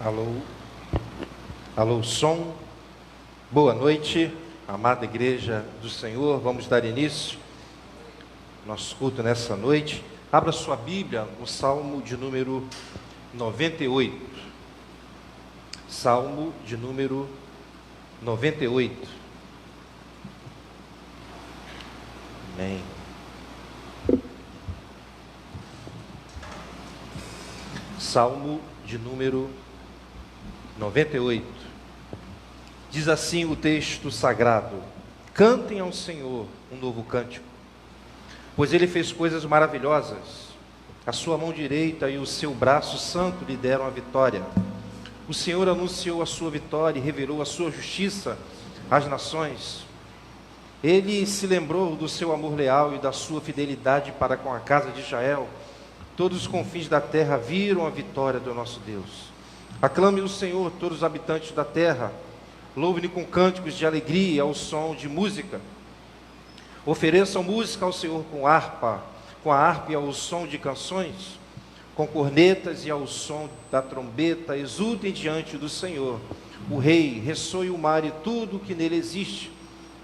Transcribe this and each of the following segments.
Alô, alô, som. Boa noite, amada igreja do Senhor. Vamos dar início ao nosso culto nessa noite. Abra sua Bíblia no Salmo de número 98. Salmo de número 98. Amém. Salmo de número 98. Diz assim o texto sagrado: cantem ao Senhor um novo cântico, pois Ele fez coisas maravilhosas. A sua mão direita e o seu braço santo lhe deram a vitória. O Senhor anunciou a sua vitória e revelou a sua justiça às nações. Ele se lembrou do seu amor leal e da sua fidelidade para com a casa de Israel. Todos os confins da terra viram a vitória do nosso Deus. Aclame o Senhor, todos os habitantes da terra. Louve-lhe com cânticos de alegria, ao som de música. Ofereçam música ao Senhor com a harpa e ao som de canções, com cornetas e ao som da trombeta. Exultem diante do Senhor, o Rei. Ressoe o mar e tudo o que nele existe,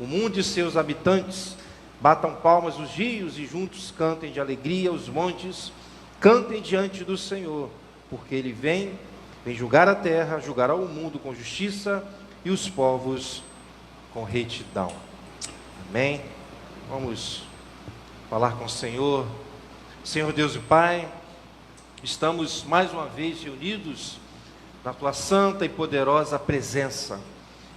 o mundo e seus habitantes. Batam palmas os rios e juntos cantem de alegria os montes. Cantem diante do Senhor, porque Ele vem julgar a terra, julgará o mundo com justiça e os povos com retidão. Amém? Vamos falar com o Senhor. Senhor Deus e Pai, estamos mais uma vez reunidos na Tua santa e poderosa presença.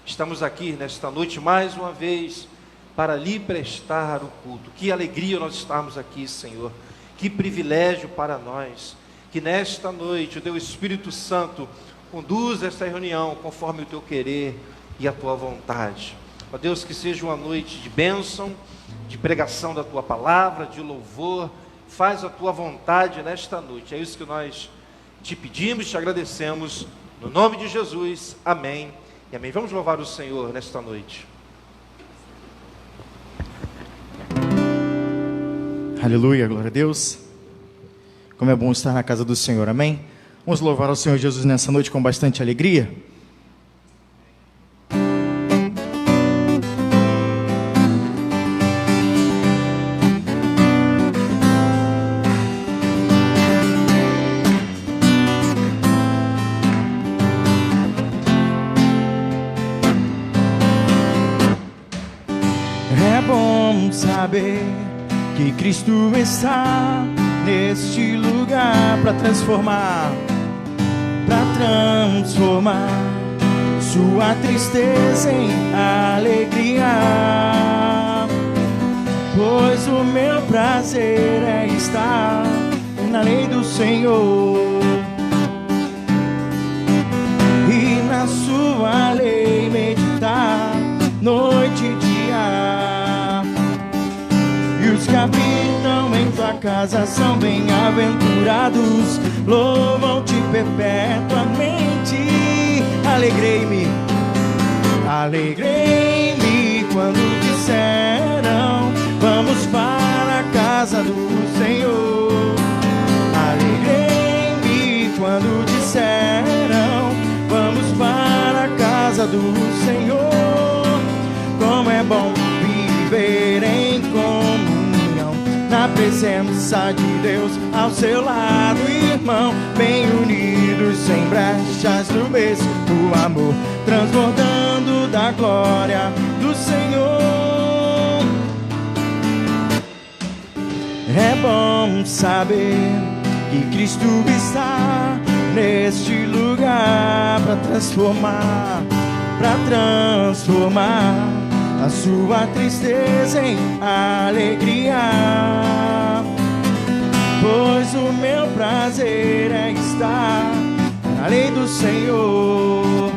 Estamos aqui nesta noite mais uma vez para lhe prestar o culto. Que alegria nós estarmos aqui, Senhor. Que privilégio para nós. Que nesta noite o Teu Espírito Santo conduza esta reunião conforme o Teu querer e a Tua vontade. Ó Deus, que seja uma noite de bênção, de pregação da Tua palavra, de louvor. Faz a Tua vontade nesta noite. É isso que nós te pedimos, te agradecemos. No nome de Jesus, amém e amém. Vamos louvar o Senhor nesta noite. Aleluia, glória a Deus. Como é bom estar na casa do Senhor, amém? Vamos louvar ao Senhor Jesus nessa noite com bastante alegria. É bom saber que Cristo está neste lugar para transformar sua tristeza em alegria. Pois o meu prazer é estar na lei do Senhor e na sua lei meditar noite e dia. E os que habitam em tua casa são bem-aventurados, louvam-te perpetuamente. Alegrei-me quando disseram: vamos para a casa do Senhor. Alegrei-me quando disseram: vamos para a casa do Senhor. Como é bom viver em comunhão, na presença de Deus ao seu lado, irmão, bem unidos, sem brechas no mesmo amor, transbordando da glória do Senhor. É bom saber que Cristo está neste lugar para transformar a sua tristeza em alegria. Pois o meu prazer é estar na lei do Senhor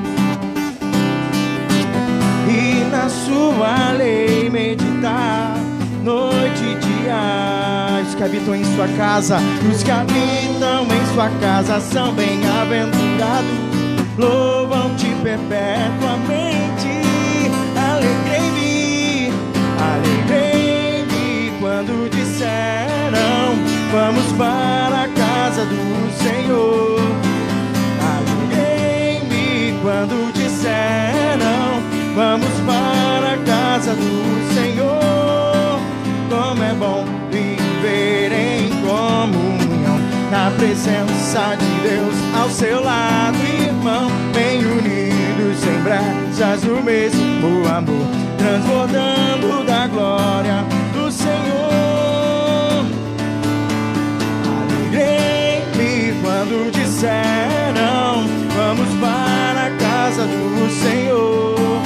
e na sua lei meditar noite e dia. Os que habitam em sua casa, são bem-aventurados, louvam-te perpetuamente. Alegrei-me quando disseram: vamos para a casa do Senhor. Alegrei presença de Deus ao seu lado, irmão, bem unidos em brasas do mesmo amor, transbordando da glória do Senhor. Alegrei-me quando disseram: vamos para a casa do Senhor.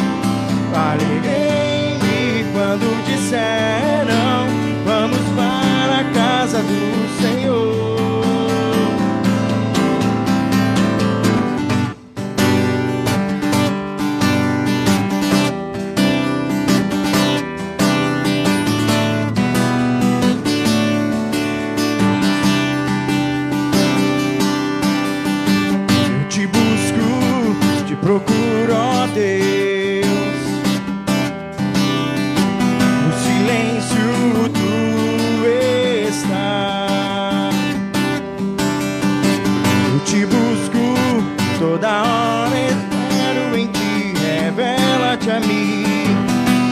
Alegrei-me quando disseram: vamos para a casa do Senhor. Eu te busco, te procuro, ó Deus. No silêncio tu estás. Eu te busco toda hora, espero em ti. Revela-te a mim,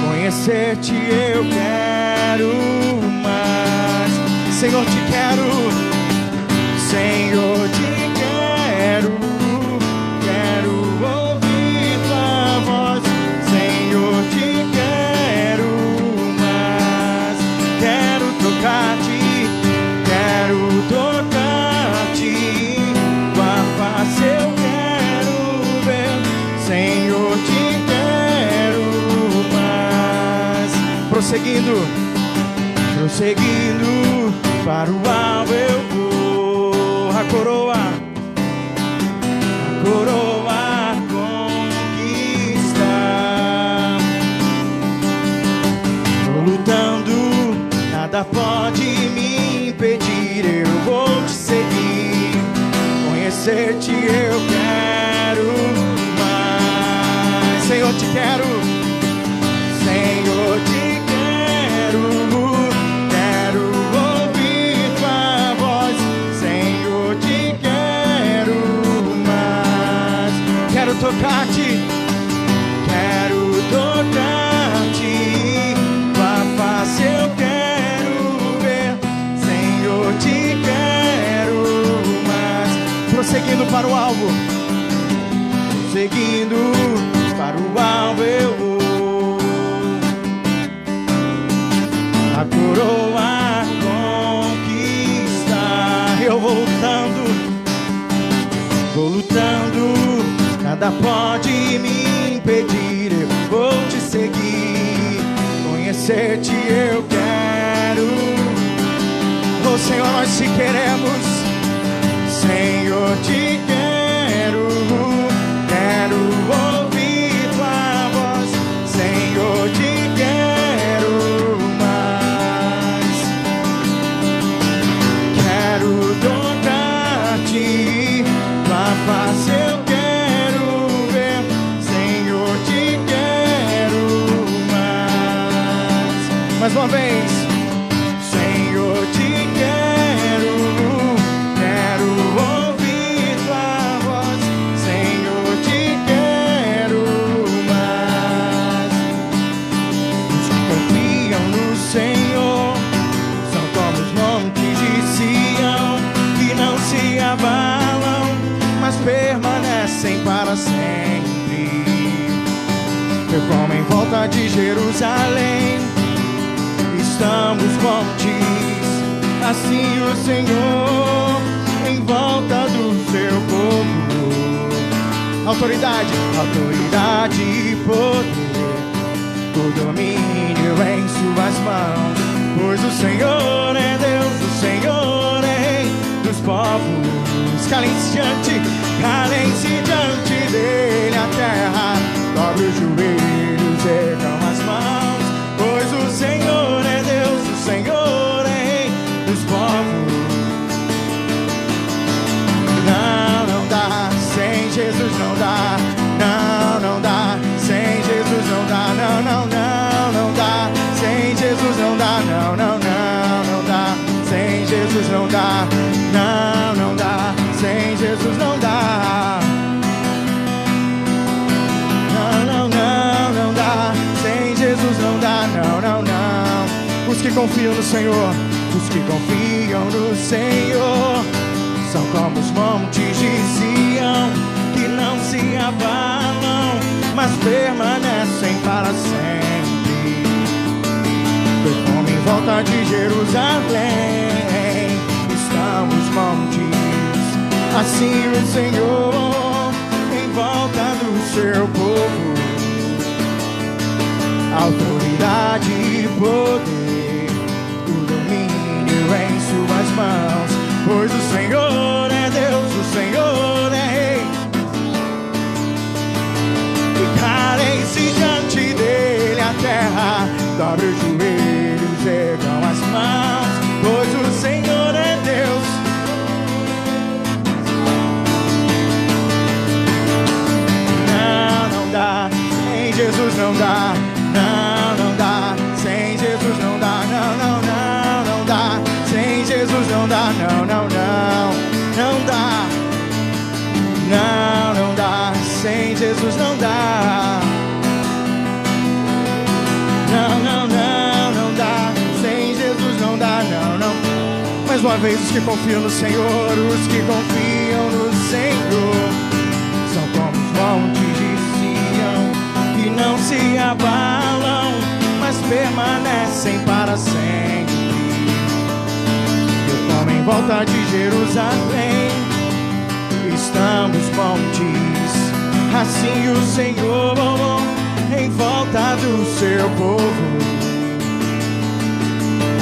conhecer-te eu quero mais. Senhor, te quero, Senhor, te quero. Quero ouvir tua voz, Senhor, te quero mais. Quero tocar-te, quero tocar-te. Tua face eu quero ver, Senhor, te quero mais. Prosseguindo, prosseguindo para o alvo eu vou. A coroa conquistar. Vou lutando, nada pode me impedir. Eu vou te seguir, conhecer-te eu quero mais. Senhor, te quero, Senhor, te quero. Quero ouvir tua voz, Senhor, te quero mais. Quero tocar-te, quero tocar-te. Tua face eu quero ver, Senhor, te quero mais. Prosseguindo para o alvo, prosseguindo para o alvo eu vou. A coroa conquista. Eu vou lutando, nada pode me impedir. Eu vou te seguir, conhecer-te eu quero. Oh Senhor, nós te queremos, Senhor, te quero. Quero ouvir tua voz, Senhor, te quero mais. Quero tocar-te, tua face eu quero ver, Senhor, te quero mais. Mais uma vez, Senhor, te quero. Quero ouvir tua voz, Senhor, te quero mais. Os que confiam no Senhor são como os montes de Sião, que não se abalam, mas permanecem para sempre. Eu como em volta de Jerusalém estão os montes, assim o Senhor em volta do seu povo. Autoridade, autoridade e poder, o domínio em suas mãos. Pois o Senhor é Deus, o Senhor é Rei dos povos. Calem-se diante dele a terra, dobre os joelhos, ergam as mãos. Pois o Senhor é Deus, o Senhor é Rei dos povos. Não dá, sem Jesus não dá. Não dá, sem Jesus não dá. Não dá, sem Jesus não dá. Não dá, sem Jesus não dá. Não dá, sem Jesus não dá. Não dá, sem Jesus não dá. Não. Os que confiam no Senhor, os que confiam no Senhor São como os montes de Sião, que não se abalam, mas permanecem para sempre. Perfume em volta de Jerusalém estão os montes, assim o Senhor em volta do seu povo. Autoridade e poder, o domínio em suas mãos, pois o Senhor é Deus, o Senhor é Rei. E calem-se diante dele a terra, dobre os joelhos, ergam as mãos, pois o Senhor é Deus. Não dá, sem Jesus não dá. Não dá, sem Jesus não dá. Não dá, sem Jesus não dá. Não dá. Não dá, sem Jesus não dá. Não dá, sem Jesus não dá. Não. Mais uma vez, os que confiam no Senhor, os que confiam no Senhor, são como os montes de Sião, que não se abalam, mas permanecem para sempre. Como em volta de Jerusalém estão os montes, assim o Senhor em volta do seu povo.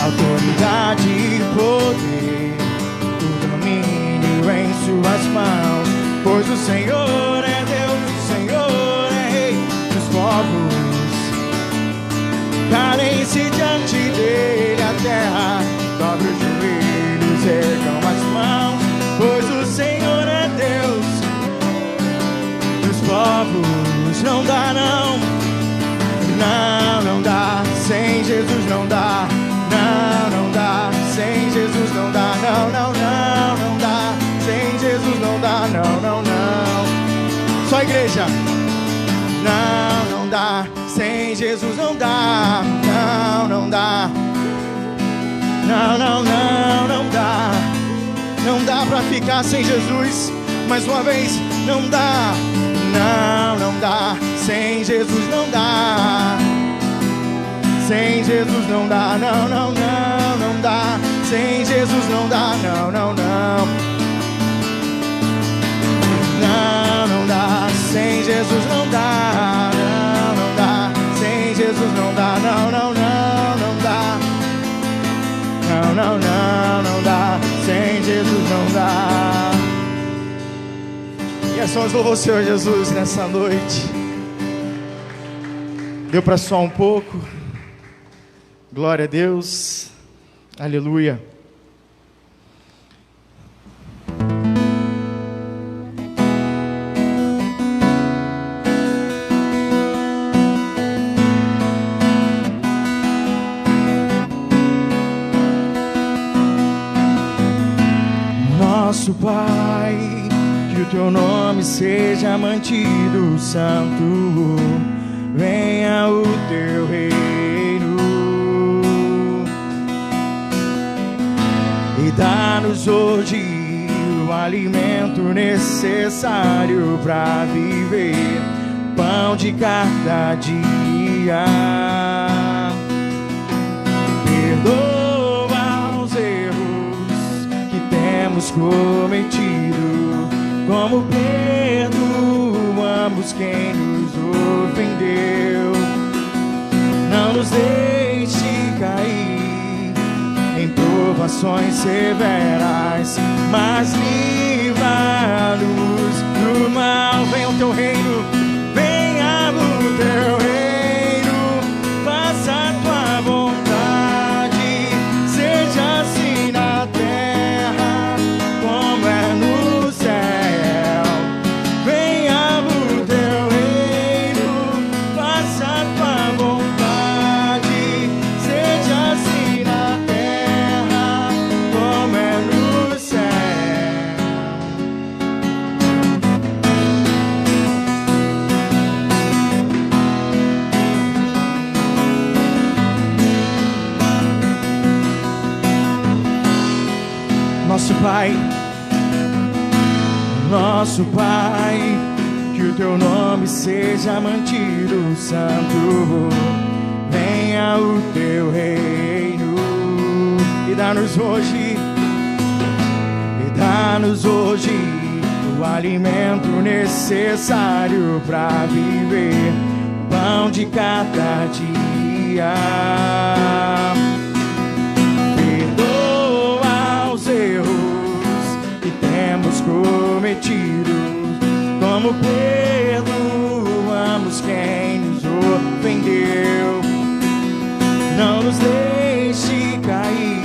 Autoridade e poder, o domínio em suas mãos, pois o Senhor é Deus, o Senhor é Rei dos povos. Calem-se diante dele a terra, dobre os joelhos, ergam as mãos, pois o Senhor é Deus dos povos. Não dá, não dá, sem Jesus não dá. Não dá, sem Jesus não dá. Não dá, sem Jesus não dá. Não. Só a igreja. Não dá, sem Jesus não dá. Não dá. Não dá. Não dá pra ficar sem Jesus. Mais uma vez, não dá. Não dá, sem Jesus não dá. Sem Jesus não dá. Não dá, sem Jesus não dá. Não dá, sem Jesus não dá. Não dá, sem Jesus não dá. Não dá. Não dá, sem Jesus não dá. E assim nós louvamos o Senhor Jesus nessa noite. Deu para só um pouco? Glória a Deus. Aleluia. Nosso Pai, que o teu nome seja mantido santo, venha o teu reino e dá-nos hoje o alimento necessário para viver, pão de cada dia. Perdoa os erros que temos cometido, como perdoamos quem nos ofendeu. Não nos deixe cair em provações severas, mas livra-nos do mal. Venha o teu reino, venha o teu reino, faça a tua vontade, seja assim na terra como é no céu. Venha o teu reino, faça a tua vontade, seja assim na terra como é no céu. Nosso Pai, nosso Pai, que o teu nome seja mantido santo. Venha o teu reino e dá-nos hoje o alimento necessário para viver, o pão de cada dia. Perdoa os erros que temos cometido, como perdoamos quem nos ofendeu. Não nos deixe cair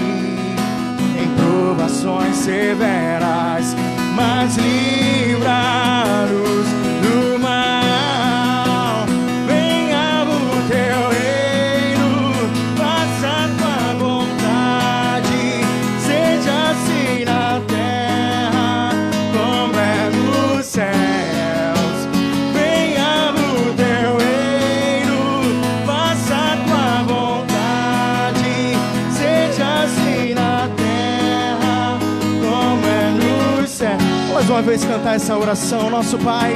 em provações severas, mas livra-nos do mal. Venha o teu reino, faça a tua vontade, seja assim na terra como é nos céus. Venha o teu reino, faça a tua vontade, seja assim na terra como é nos céus. Mais uma vez cantar essa oração. Nosso Pai,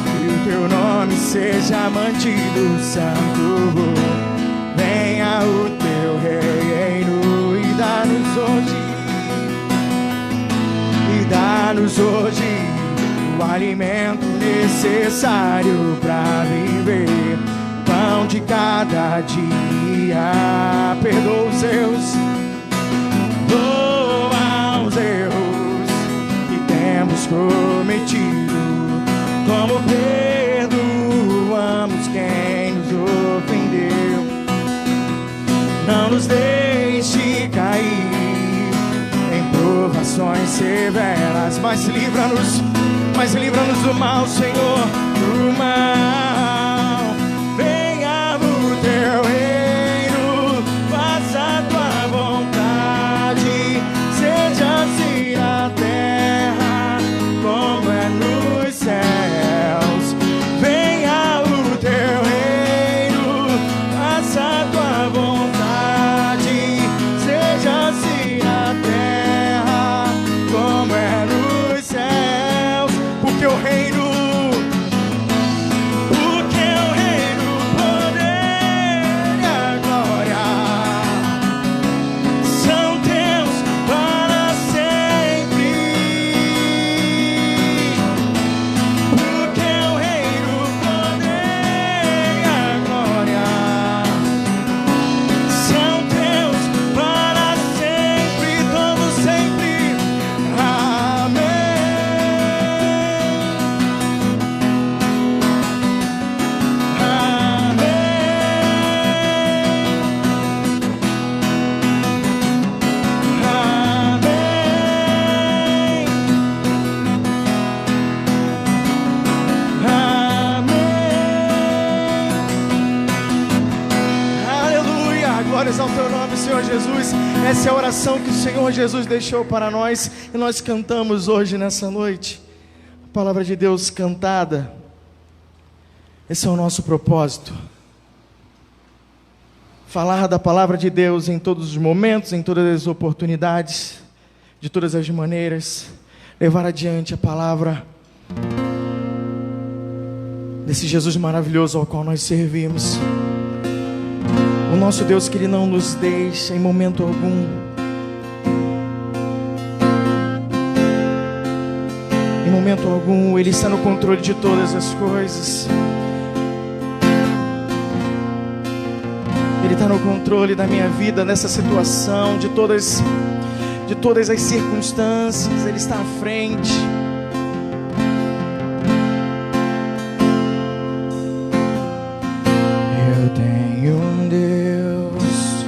que o teu nome seja mantido santo. Venha o teu reino e dá-nos hoje o alimento necessário para viver, pão de cada dia. Perdoa os erros que temos cometido, como perdoamos quem nos ofendeu. Não nos deixe cair em provações severas, mas livra-nos do mal, Senhor, do mal. Venha o teu reino, faça a tua vontade, seja assim na terra como é nos céus. Venha o teu reino, faça a tua vontade, seja assim na terra como é nos céus. Porque o reino, o poder e a glória são teus para sempre. Porque o reino, o poder e a glória são teus para sempre, todos sempre. Amém. Aleluia, glórias ao teu nome, Senhor Jesus. Essa é a oração que o Senhor Jesus deixou para nós e nós cantamos hoje nessa noite. A palavra de Deus cantada. Esse é o nosso propósito. Falar da palavra de Deus em todos os momentos, em todas as oportunidades, de todas as maneiras. Levar adiante a palavra desse Jesus maravilhoso ao qual nós servimos. O nosso Deus que Ele não nos deixa em momento algum. Em momento algum Ele está no controle de todas as coisas. Ele está no controle da minha vida, nessa situação, de todas as circunstâncias. Ele está à frente. Eu tenho um Deus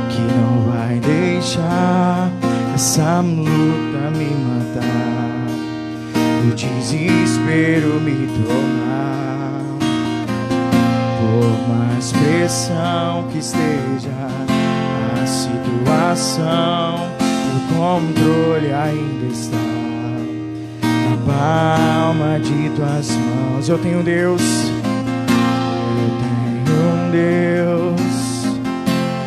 que não vai deixar essa luta me matar, o desespero me tomar. Por mais pressão que esteja a situação, o controle ainda está na palma de tuas mãos. Eu tenho um Deus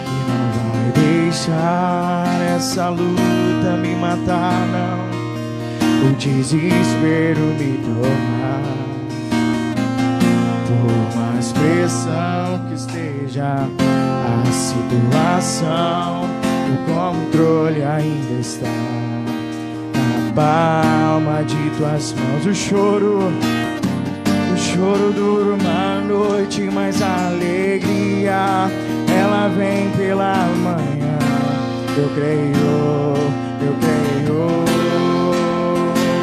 que não vai deixar essa luta me matar, não. O desespero me toma. Por mais pressão que esteja a situação, o controle ainda está na palma de tuas mãos. O choro dura uma noite, mas a alegria, ela vem pela manhã. Eu creio.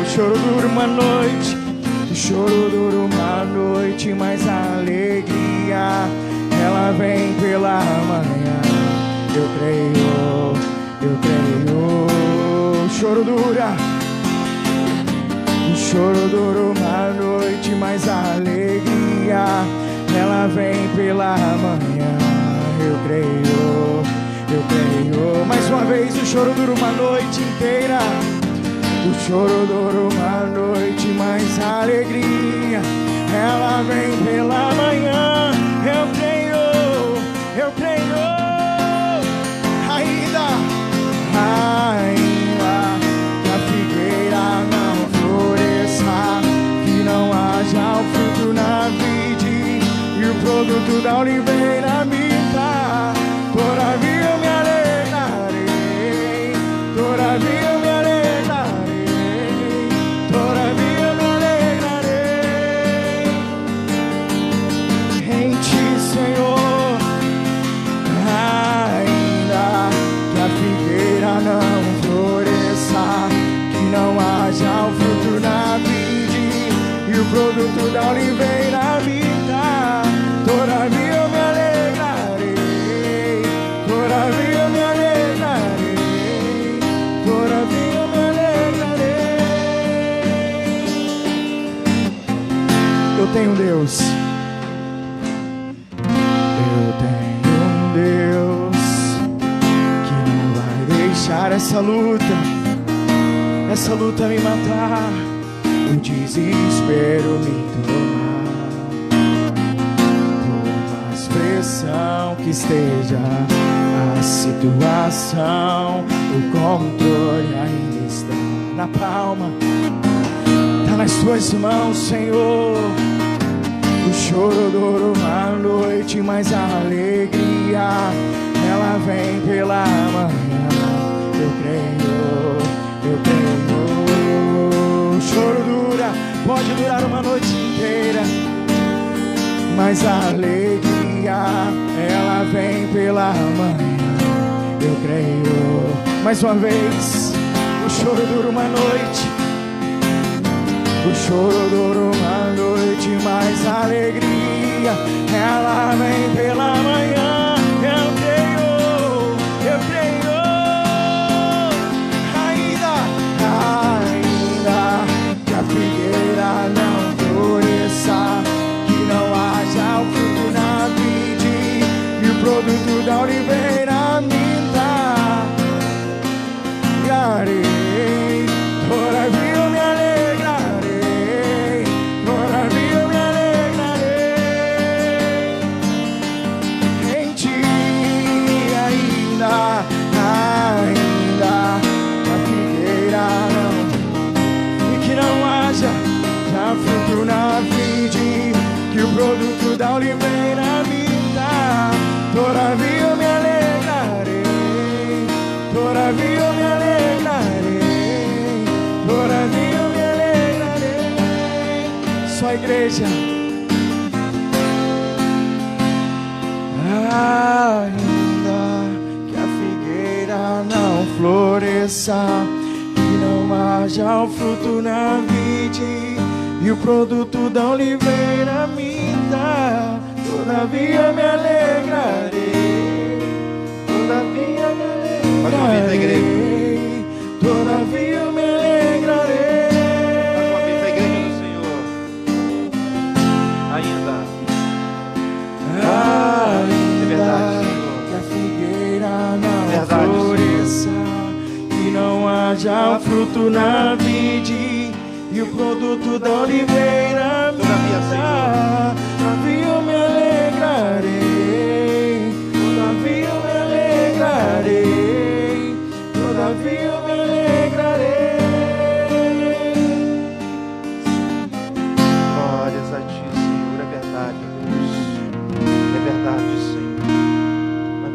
O choro dura uma noite, o choro dura uma noite, mas a alegria, ela vem pela manhã. Eu creio. O choro dura uma noite, mas a alegria, ela vem pela manhã. Eu creio. Mais uma vez, o choro dura uma noite inteira. O choro dura uma noite, mas a alegria, ela vem pela manhã. Eu creio. Ainda que a figueira não floresça, que não haja o fruto na vide e o produto da oliveira minta, todavia eu me alegrarei, todavia eu me alegrarei, todavia eu me alegrarei em ti, Senhor. Ainda que a figueira não floresça, que não haja o fruto na vide e o produto da oliveira minta, todavia eu me alegrarei, todavia eu me alegrarei, todavia eu me alegrarei. Eu tenho um Deus. Essa luta me matar, o desespero me tomar. Por mais pressão que esteja a situação, o controle ainda está na palma, tá nas tuas mãos, Senhor. O choro dura uma noite, mas a alegria, ela vem pela manhã. Eu creio. O choro pode durar uma noite inteira, mas a alegria, ela vem pela manhã. Eu creio. Mais uma vez, o choro dura uma noite, o choro dura uma noite, mas a alegria, ela vem pela manhã. Eu creio. Que a figueira não floresça, que não haja o fruto na vide e o produto da oliveira minta, todavia eu me alegrarei, todavia eu me alegrarei em ti. Ainda que a figueira não haja já fruto na vide, que o produto da oliveira minta, todavia eu me alegrarei, todavia eu me alegrarei, todavia eu me alegrarei. Só a igreja. Ainda que a figueira não floresça, haja o fruto na vide e o produto da oliveira minta, todavia me alegrarei, todavia me alegrarei, todavia me alegrarei. Mais uma vez a igreja do Senhor. Ainda é verdade, Senhor. Que a figueira não floresça, não haja o fruto na vide e o produto da oliveira minta, todavia eu me alegrarei, todavia eu me alegrarei, todavia eu me alegrarei.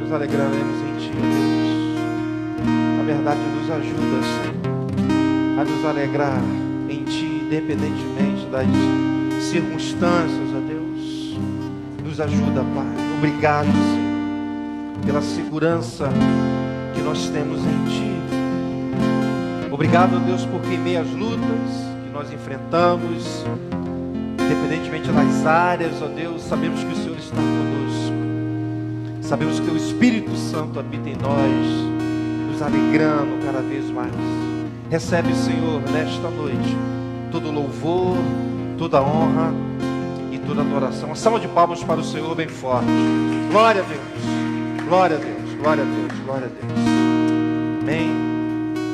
nos alegraremos em Ti, ó Deus. A verdade nos ajuda, Senhor, a nos alegrar em Ti, independentemente das circunstâncias, ó Deus. Nos ajuda, Pai. Obrigado, Senhor, pela segurança que nós temos em Ti. Obrigado, ó Deus, porque em meio às lutas que nós enfrentamos, independentemente das áreas, ó Deus, sabemos que o Senhor está conosco. Sabemos que o Espírito Santo habita em nós, nos alegrando cada vez mais. Recebe, Senhor, nesta noite, todo louvor, toda honra e toda adoração. Uma salva de palmas para o Senhor bem forte. Glória a Deus, glória a Deus, glória a Deus, glória a Deus. Amém.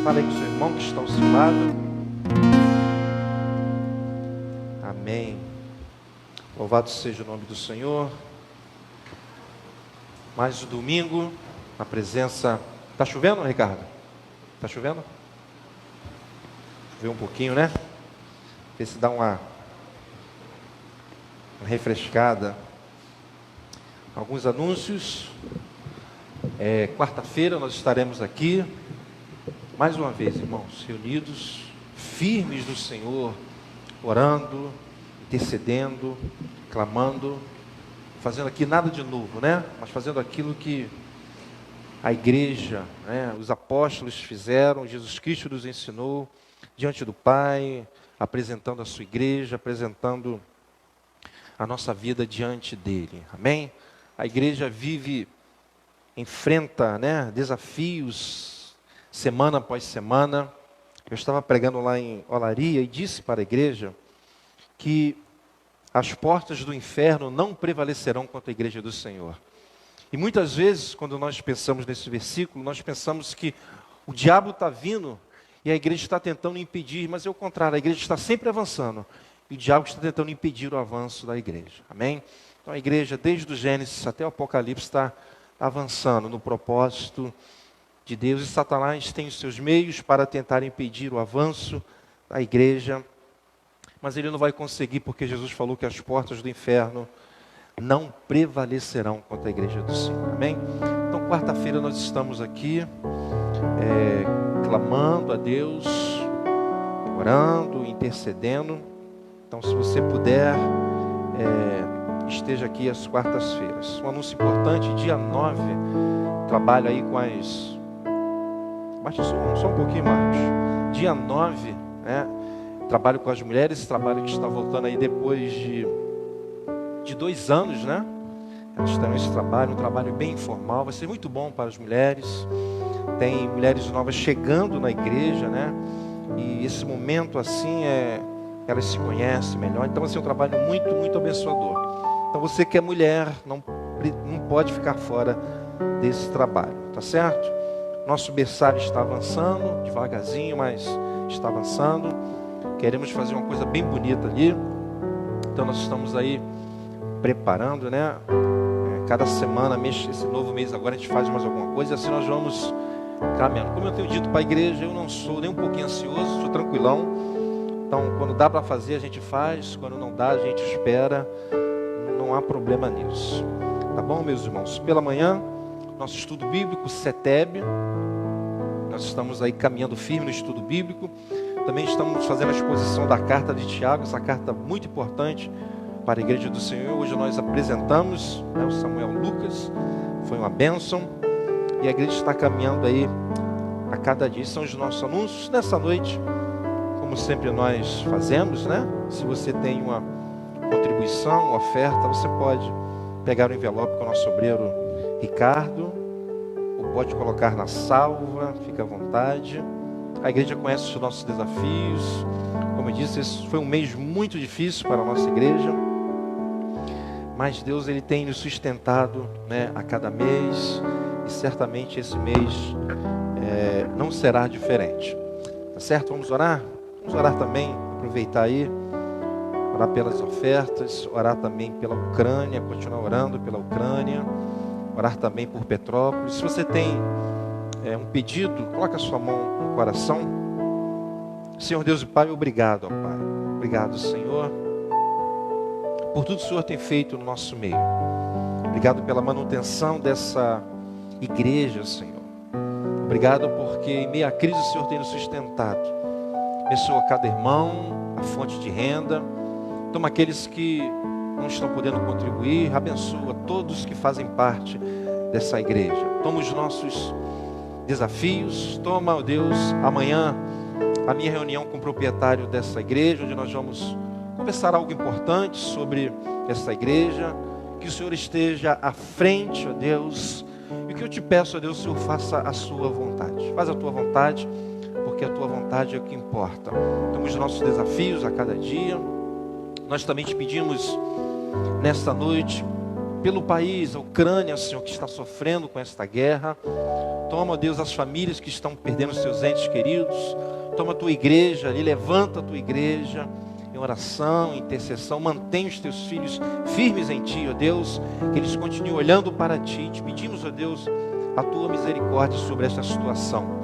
Fala aí com o seu irmão que está ao seu lado. Amém. Louvado seja o nome do Senhor. Mais um domingo, na presença... Está chovendo, Ricardo? Está chovendo? Choveu um pouquinho, né? Ver se dá uma refrescada. Alguns anúncios. Quarta-feira nós estaremos aqui, mais uma vez, irmãos, reunidos, firmes no Senhor, orando, intercedendo, clamando, fazendo aqui nada de novo, né? Mas fazendo aquilo que a igreja, né, os apóstolos fizeram, Jesus Cristo nos ensinou, diante do Pai, apresentando a sua igreja, apresentando a nossa vida diante dele. Amém? A igreja enfrenta, né, desafios, semana após semana. Eu estava pregando lá em Olaria e disse para a igreja que as portas do inferno não prevalecerão contra a igreja do Senhor. E muitas vezes, quando nós pensamos nesse versículo, nós pensamos que o diabo está vindo e a igreja está tentando impedir, mas é o contrário, a igreja está sempre avançando e o diabo está tentando impedir o avanço da igreja. Amém? Então a igreja, desde o Gênesis até o Apocalipse, está avançando no propósito de Deus, e Satanás tem os seus meios para tentar impedir o avanço da igreja, mas ele não vai conseguir, porque Jesus falou que as portas do inferno não prevalecerão contra a igreja do Senhor. Amém? Então, quarta-feira nós estamos aqui, clamando a Deus, orando, intercedendo. Então, se você puder, esteja aqui às quartas-feiras. Um anúncio importante, dia 9, trabalho aí com as... Baixa só um pouquinho, Marcos. Dia 9, né? Trabalho com as mulheres, esse trabalho que está voltando aí depois de 2 anos, né? Elas terão esse trabalho, um trabalho bem informal, vai ser muito bom para as mulheres. Tem mulheres novas chegando na igreja, né? E esse momento assim, elas se conhecem melhor, então vai ser um trabalho muito, muito abençoador. Então você que é mulher, não pode ficar fora desse trabalho, tá certo? Nosso berçário está avançando, devagarzinho, mas está avançando. Queremos fazer uma coisa bem bonita ali. Então nós estamos aí preparando, né? Cada semana, esse novo mês agora, a gente faz mais alguma coisa. E assim nós vamos caminhando. Como eu tenho dito para a igreja, eu não sou nem um pouquinho ansioso, sou tranquilão. Então, quando dá para fazer, a gente faz. Quando não dá, a gente espera. Não há problema nisso. Tá bom, meus irmãos? Pela manhã, nosso estudo bíblico, CETEB. Nós estamos aí caminhando firme no estudo bíblico. Também estamos fazendo a exposição da carta de Tiago, essa carta muito importante para a igreja do Senhor. Hoje nós apresentamos, né, o Samuel Lucas, foi uma bênção, e a igreja está caminhando aí a cada dia. São os nossos anúncios. Nessa noite, como sempre nós fazemos, né? Se você tem uma contribuição, uma oferta, você pode pegar o envelope com o nosso obreiro Ricardo, ou pode colocar na salva, fica à vontade. A igreja conhece os nossos desafios. Como eu disse, esse foi um mês muito difícil para a nossa igreja, mas Deus, Ele tem nos sustentado, né, a cada mês, e certamente esse mês não será diferente. Tá certo? Vamos orar? Vamos orar também, aproveitar aí, orar pelas ofertas, orar também pela Ucrânia, continuar orando pela Ucrânia, orar também por Petrópolis. Se você tem um pedido, coloque a sua mão no coração. Senhor Deus e Pai, obrigado, ó Pai. Obrigado, Senhor, por tudo que o Senhor tem feito no nosso meio. Obrigado pela manutenção dessa igreja, Senhor. Obrigado porque em meio à crise o Senhor tem nos sustentado. Abençoa cada irmão, a fonte de renda. Toma aqueles que não estão podendo contribuir. Abençoa todos que fazem parte dessa igreja. Toma os nossos desafios. Toma, ó Deus, amanhã a minha reunião com o proprietário dessa igreja, onde nós vamos conversar algo importante sobre essa igreja. Que o Senhor esteja à frente, ó Deus. E o que eu te peço, ó Deus, o Senhor faça a sua vontade. Faz a tua vontade, porque a tua vontade é o que importa. Temos os nossos desafios a cada dia. Nós também te pedimos nesta noite pelo país, a Ucrânia, Senhor, que está sofrendo com esta guerra. Toma, ó Deus, as famílias que estão perdendo seus entes queridos. Toma a tua igreja ali, levanta a tua igreja em oração, em intercessão. Mantém os teus filhos firmes em ti, ó Deus, que eles continuem olhando para ti. Te pedimos, ó Deus, a tua misericórdia sobre esta situação.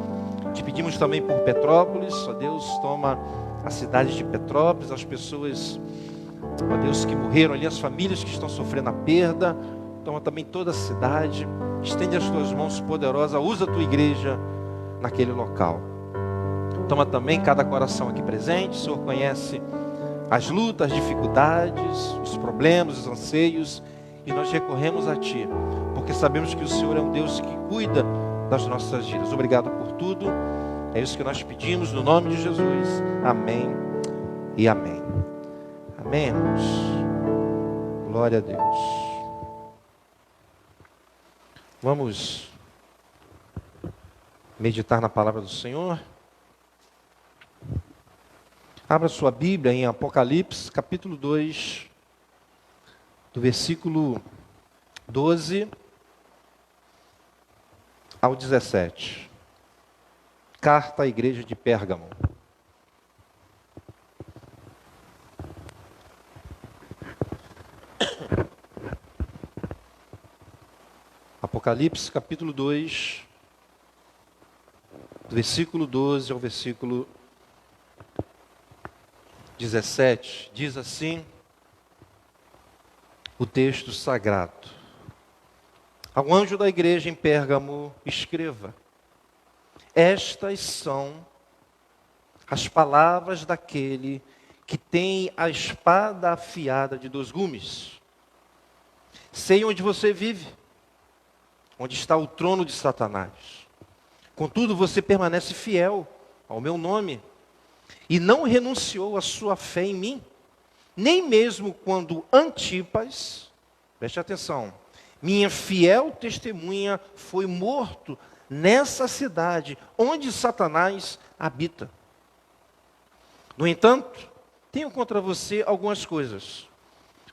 Te pedimos também por Petrópolis, ó Deus, toma a cidade de Petrópolis, as pessoas, ó Deus, que morreram ali, as famílias que estão sofrendo a perda. Toma também toda a cidade, estende as tuas mãos poderosas, usa a tua igreja naquele local. Toma também cada coração aqui presente. O Senhor conhece as lutas, as dificuldades, os problemas, os anseios, e nós recorremos a ti, porque sabemos que o Senhor é um Deus que cuida das nossas vidas. Obrigado por tudo, é isso que nós pedimos no nome de Jesus, amém e amém. Amém, irmãos? Glória a Deus. Vamos meditar na palavra do Senhor. Abra sua Bíblia em Apocalipse, capítulo 2, do versículo 12 ao 17. Carta à igreja de Pérgamo. Apocalipse, capítulo 2, do versículo 12 ao versículo 17, diz assim o texto sagrado: ao anjo da igreja em Pérgamo escreva: estas são as palavras daquele que tem a espada afiada de 2 gumes. Sei onde você vive, onde está o trono de Satanás. Contudo, você permanece fiel ao meu nome e não renunciou à sua fé em mim, nem mesmo quando Antipas, preste atenção, minha fiel testemunha, foi morto nessa cidade onde Satanás habita. No entanto, tenho contra você algumas coisas.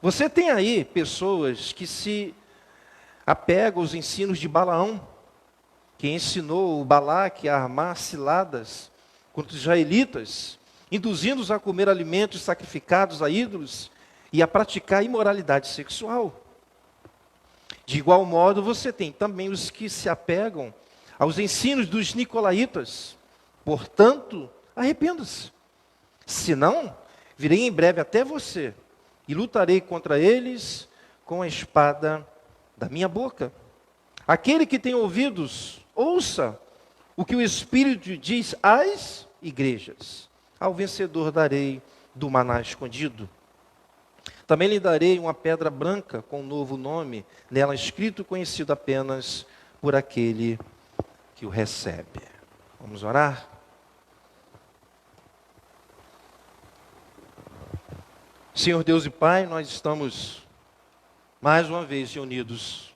Você tem aí pessoas que se apegam aos ensinos de Balaão, que ensinou o Balaque a armar ciladas contra os israelitas, induzindo-os a comer alimentos sacrificados a ídolos e a praticar imoralidade sexual. De igual modo, você tem também os que se apegam aos ensinos dos nicolaítas. Portanto, arrependa-se. Senão, virei em breve até você e lutarei contra eles com a espada da minha boca. Aquele que tem ouvidos, ouça o que o Espírito diz às igrejas. Ao vencedor darei do maná escondido. Também lhe darei uma pedra branca com um novo nome, nela escrito, conhecido apenas por aquele que o recebe. Vamos orar? Senhor Deus e Pai, nós estamos mais uma vez reunidos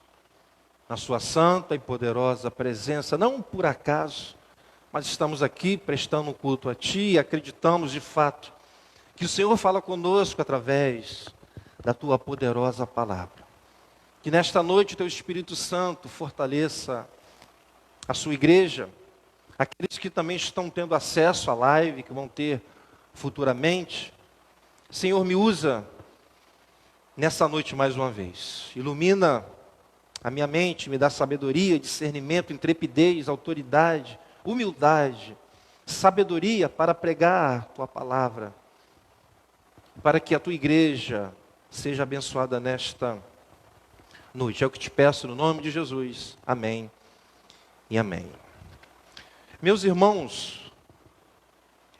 na sua santa e poderosa presença, não por acaso, mas estamos aqui prestando um culto a Ti e acreditamos de fato que o Senhor fala conosco através da Tua poderosa palavra. Que nesta noite o Teu Espírito Santo fortaleça a sua igreja, aqueles que também estão tendo acesso à live, que vão ter futuramente. Senhor, me usa nessa noite mais uma vez. Ilumina a minha mente, me dá sabedoria, discernimento, intrepidez, autoridade, humildade, sabedoria para pregar Tua palavra, para que a Tua igreja seja abençoada nesta noite. É o que te peço no nome de Jesus. Amém e amém. Meus irmãos,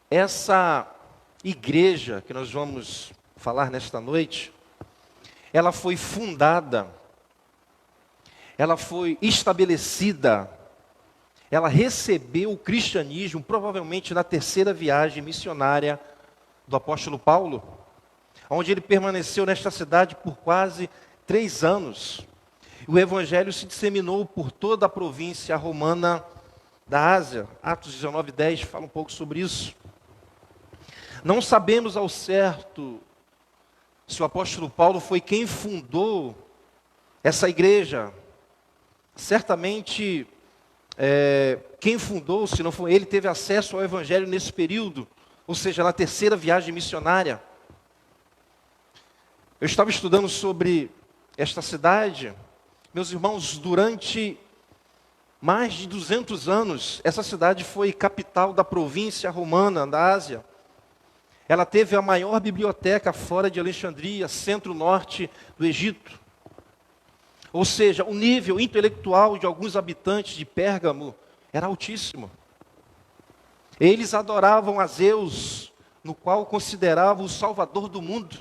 essa igreja que nós vamos falar nesta noite, ela foi fundada, ela foi estabelecida, ela recebeu o cristianismo provavelmente na terceira viagem missionária do apóstolo Paulo, onde ele permaneceu nesta cidade por quase 3 anos. O evangelho se disseminou por toda a província romana da Ásia. Atos 19:10 fala um pouco sobre isso. Não sabemos ao certo se o apóstolo Paulo foi quem fundou essa igreja. Certamente, quem fundou, se não foi ele, teve acesso ao evangelho nesse período, ou seja, na terceira viagem missionária. Eu estava estudando sobre esta cidade. Meus irmãos, durante mais de 200 anos, essa cidade foi capital da província romana da Ásia. Ela teve a maior biblioteca fora de Alexandria, centro-norte do Egito. Ou seja, o nível intelectual de alguns habitantes de Pérgamo era altíssimo. Eles adoravam a Zeus, no qual consideravam o salvador do mundo.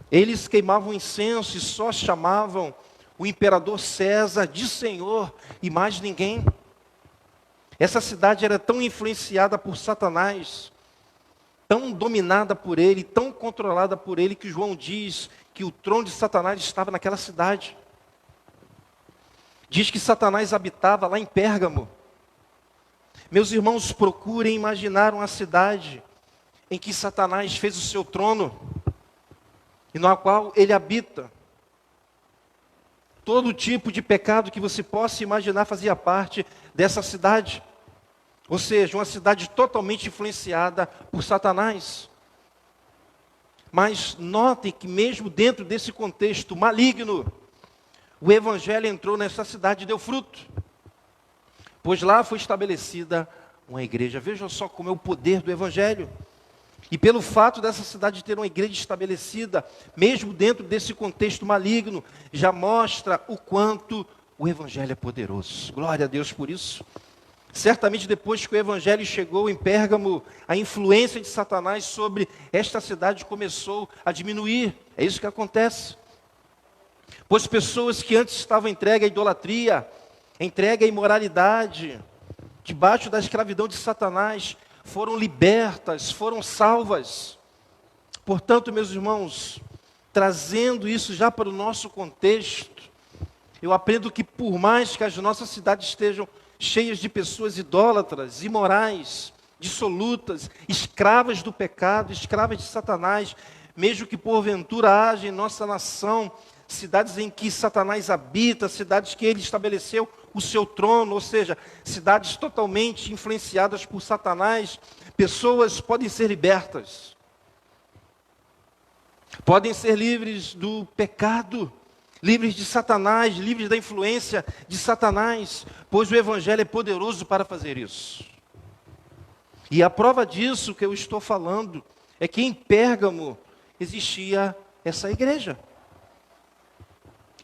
Eles queimavam incenso e só chamavam o imperador César de Senhor e mais ninguém. Essa cidade era tão influenciada por Satanás, tão dominada por ele, tão controlada por ele, que João diz que o trono de Satanás estava naquela cidade. Diz que Satanás habitava lá em Pérgamo. Meus irmãos, procurem imaginar uma cidade em que Satanás fez o seu trono e na qual ele habita. Todo tipo de pecado que você possa imaginar fazia parte dessa cidade. Ou seja, uma cidade totalmente influenciada por Satanás. Mas notem que mesmo dentro desse contexto maligno, o evangelho entrou nessa cidade e deu fruto. Pois lá foi estabelecida uma igreja. Vejam só como é o poder do evangelho. E pelo fato dessa cidade ter uma igreja estabelecida, mesmo dentro desse contexto maligno, já mostra o quanto o evangelho é poderoso. Glória a Deus por isso. Certamente depois que o evangelho chegou em Pérgamo, a influência de Satanás sobre esta cidade começou a diminuir. É isso que acontece. Pois pessoas que antes estavam entregues à idolatria, entregues à imoralidade, debaixo da escravidão de Satanás, foram libertas, foram salvas. Portanto, meus irmãos, trazendo isso já para o nosso contexto, eu aprendo que por mais que as nossas cidades estejam cheias de pessoas idólatras, imorais, dissolutas, escravas do pecado, escravas de Satanás, mesmo que porventura haja em nossa nação cidades em que Satanás habita, cidades que ele estabeleceu o seu trono, ou seja, cidades totalmente influenciadas por Satanás, pessoas podem ser libertas, podem ser livres do pecado, livres de Satanás, livres da influência de Satanás, pois o evangelho é poderoso para fazer isso. E a prova disso que eu estou falando é que em Pérgamo existia essa igreja.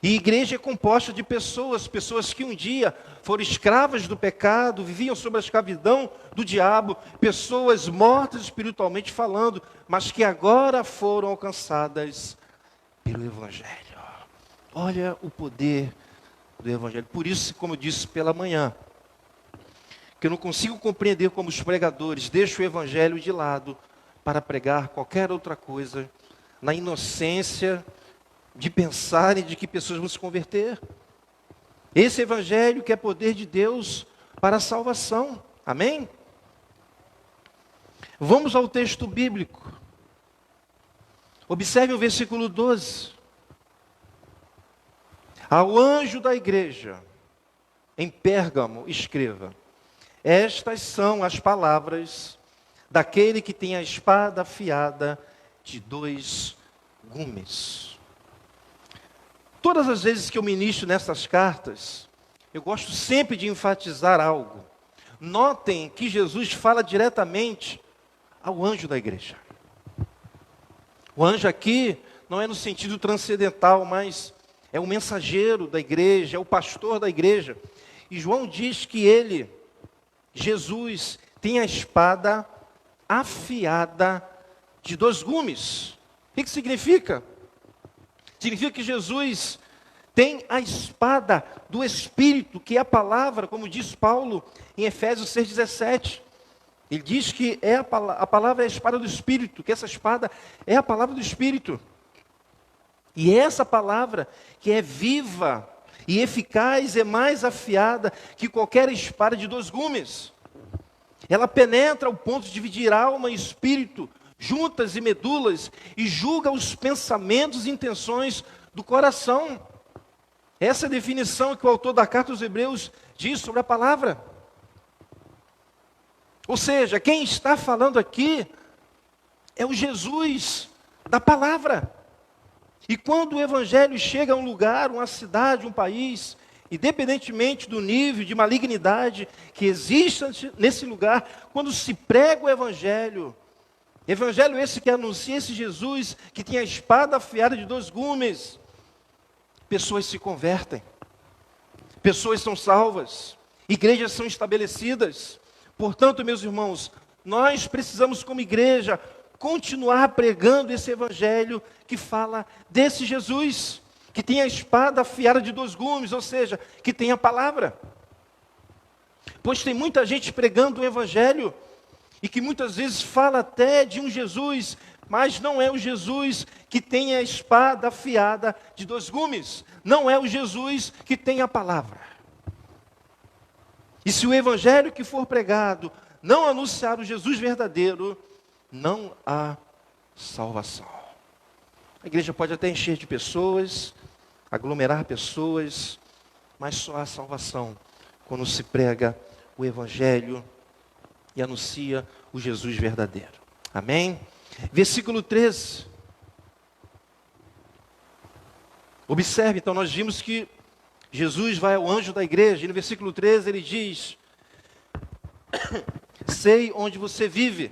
E igreja é composta de pessoas que um dia foram escravas do pecado, viviam sob a escravidão do diabo, pessoas mortas espiritualmente falando, mas que agora foram alcançadas pelo evangelho. Olha o poder do evangelho. Por isso, como eu disse pela manhã, que eu não consigo compreender como os pregadores deixam o evangelho de lado para pregar qualquer outra coisa, na inocência de pensarem de que pessoas vão se converter. Esse evangelho que é poder de Deus para a salvação. Amém? Vamos ao texto bíblico. Observe o versículo 12. Ao anjo da igreja em Pérgamo, escreva: estas são as palavras daquele que tem a espada afiada de 2 gumes. Todas as vezes que eu ministro nessas cartas, eu gosto sempre de enfatizar algo. Notem que Jesus fala diretamente ao anjo da igreja. O anjo aqui não é no sentido transcendental, mas é o mensageiro da igreja, é o pastor da igreja. E João diz que ele, Jesus, tem a espada afiada de 2 gumes. O que significa? Significa que Jesus tem a espada do Espírito, que é a palavra, como diz Paulo em Efésios 6,17. Ele diz que a palavra é a espada do Espírito, que essa espada é a palavra do Espírito. E essa palavra, que é viva e eficaz, é mais afiada que qualquer espada de 2 gumes. Ela penetra ao ponto de dividir alma e espírito, juntas e medulas, e julga os pensamentos e intenções do coração. Essa é a definição que o autor da carta aos Hebreus diz sobre a palavra. Ou seja, quem está falando aqui é o Jesus da palavra. E quando o evangelho chega a um lugar, uma cidade, um país, independentemente do nível de malignidade que exista nesse lugar, quando se prega o evangelho esse que anuncia esse Jesus, que tem a espada afiada de 2 gumes, pessoas se convertem, pessoas são salvas, igrejas são estabelecidas. Portanto, meus irmãos, nós precisamos como igreja continuar pregando esse evangelho que fala desse Jesus, que tem a espada afiada de 2 gumes, ou seja, que tem a palavra. Pois tem muita gente pregando o evangelho, e que muitas vezes fala até de um Jesus, mas não é o Jesus que tem a espada afiada de 2 gumes, não é o Jesus que tem a palavra. E se o evangelho que for pregado não anunciar o Jesus verdadeiro, não há salvação. A igreja pode até encher de pessoas, aglomerar pessoas, mas só há salvação quando se prega o evangelho e anuncia o Jesus verdadeiro. Amém? Versículo 13. Observe, então, nós vimos que Jesus vai ao anjo da igreja, e no versículo 13 ele diz: sei onde você vive,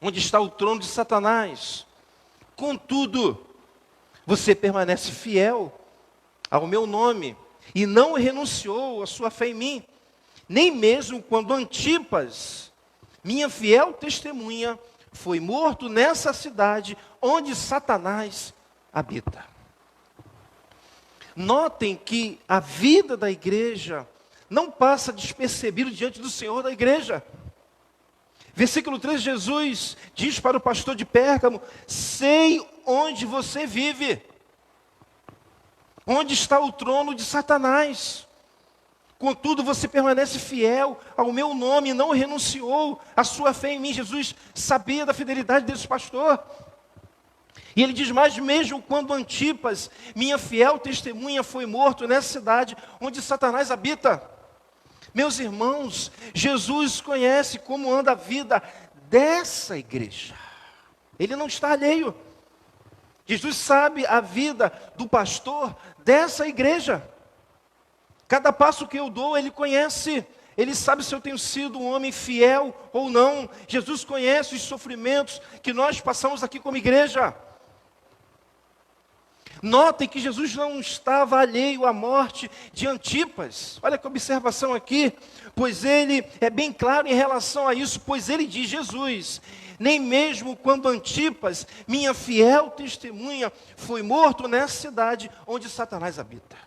onde está o trono de Satanás. Contudo, você permanece fiel ao meu nome, e não renunciou à sua fé em mim, nem mesmo quando Antipas, minha fiel testemunha, foi morto nessa cidade onde Satanás habita. Notem que a vida da igreja não passa despercebido diante do Senhor da igreja. Versículo 3, Jesus diz para o pastor de Pérgamo: sei onde você vive, onde está o trono de Satanás. Contudo, você permanece fiel ao meu nome e não renunciou à sua fé em mim. Jesus sabia da fidelidade desse pastor. E ele diz mais: mesmo quando Antipas, minha fiel testemunha, foi morto nessa cidade onde Satanás habita. Meus irmãos, Jesus conhece como anda a vida dessa igreja. Ele não está alheio. Jesus sabe a vida do pastor dessa igreja. Cada passo que eu dou, Ele conhece. Ele sabe se eu tenho sido um homem fiel ou não. Jesus conhece os sofrimentos que nós passamos aqui como igreja. Notem que Jesus não estava alheio à morte de Antipas. Olha que observação aqui. Pois ele é bem claro em relação a isso. Pois ele diz, Jesus: nem mesmo quando Antipas, minha fiel testemunha, foi morto nessa cidade onde Satanás habita.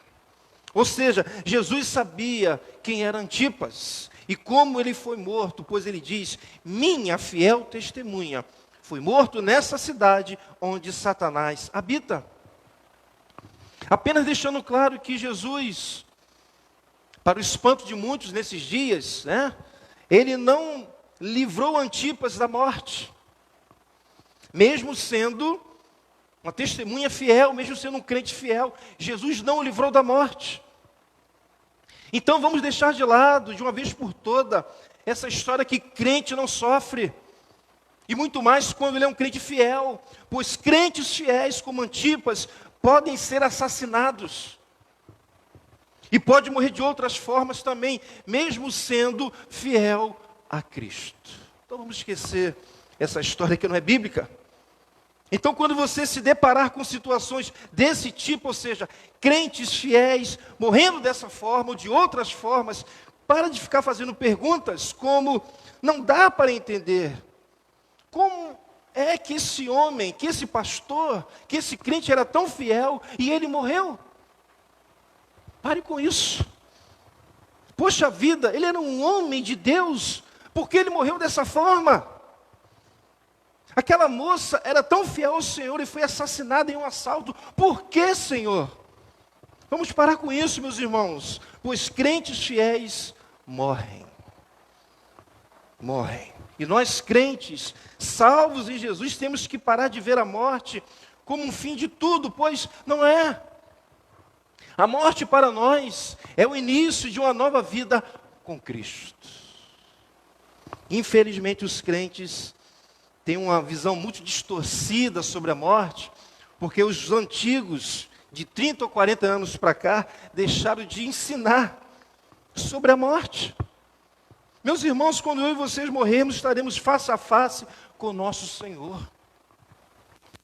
Ou seja, Jesus sabia quem era Antipas e como ele foi morto, pois ele diz: minha fiel testemunha foi morto nessa cidade onde Satanás habita. Apenas deixando claro que Jesus, para o espanto de muitos nesses dias, ele não livrou Antipas da morte, mesmo sendo uma testemunha fiel, mesmo sendo um crente fiel, Jesus não o livrou da morte. Então vamos deixar de lado, de uma vez por toda, essa história que crente não sofre, e muito mais quando ele é um crente fiel, pois crentes fiéis como Antipas podem ser assassinados, e pode morrer de outras formas também, mesmo sendo fiel a Cristo. Então vamos esquecer essa história que não é bíblica. Então, quando você se deparar com situações desse tipo, ou seja, crentes fiéis morrendo dessa forma ou de outras formas, para de ficar fazendo perguntas como: não dá para entender. Como é que esse homem, que esse pastor, que esse crente era tão fiel e ele morreu? Pare com isso. Poxa vida, ele era um homem de Deus, por que ele morreu dessa forma? Aquela moça era tão fiel ao Senhor e foi assassinada em um assalto. Por que, Senhor? Vamos parar com isso, meus irmãos. Pois crentes fiéis morrem. Morrem. E nós crentes, salvos em Jesus, temos que parar de ver a morte como um fim de tudo, pois não é. A morte para nós é o início de uma nova vida com Cristo. Infelizmente, os crentes têm uma visão muito distorcida sobre a morte, porque os antigos, de 30 ou 40 anos para cá, deixaram de ensinar sobre a morte. Meus irmãos, quando eu e vocês morrermos, estaremos face a face com o nosso Senhor.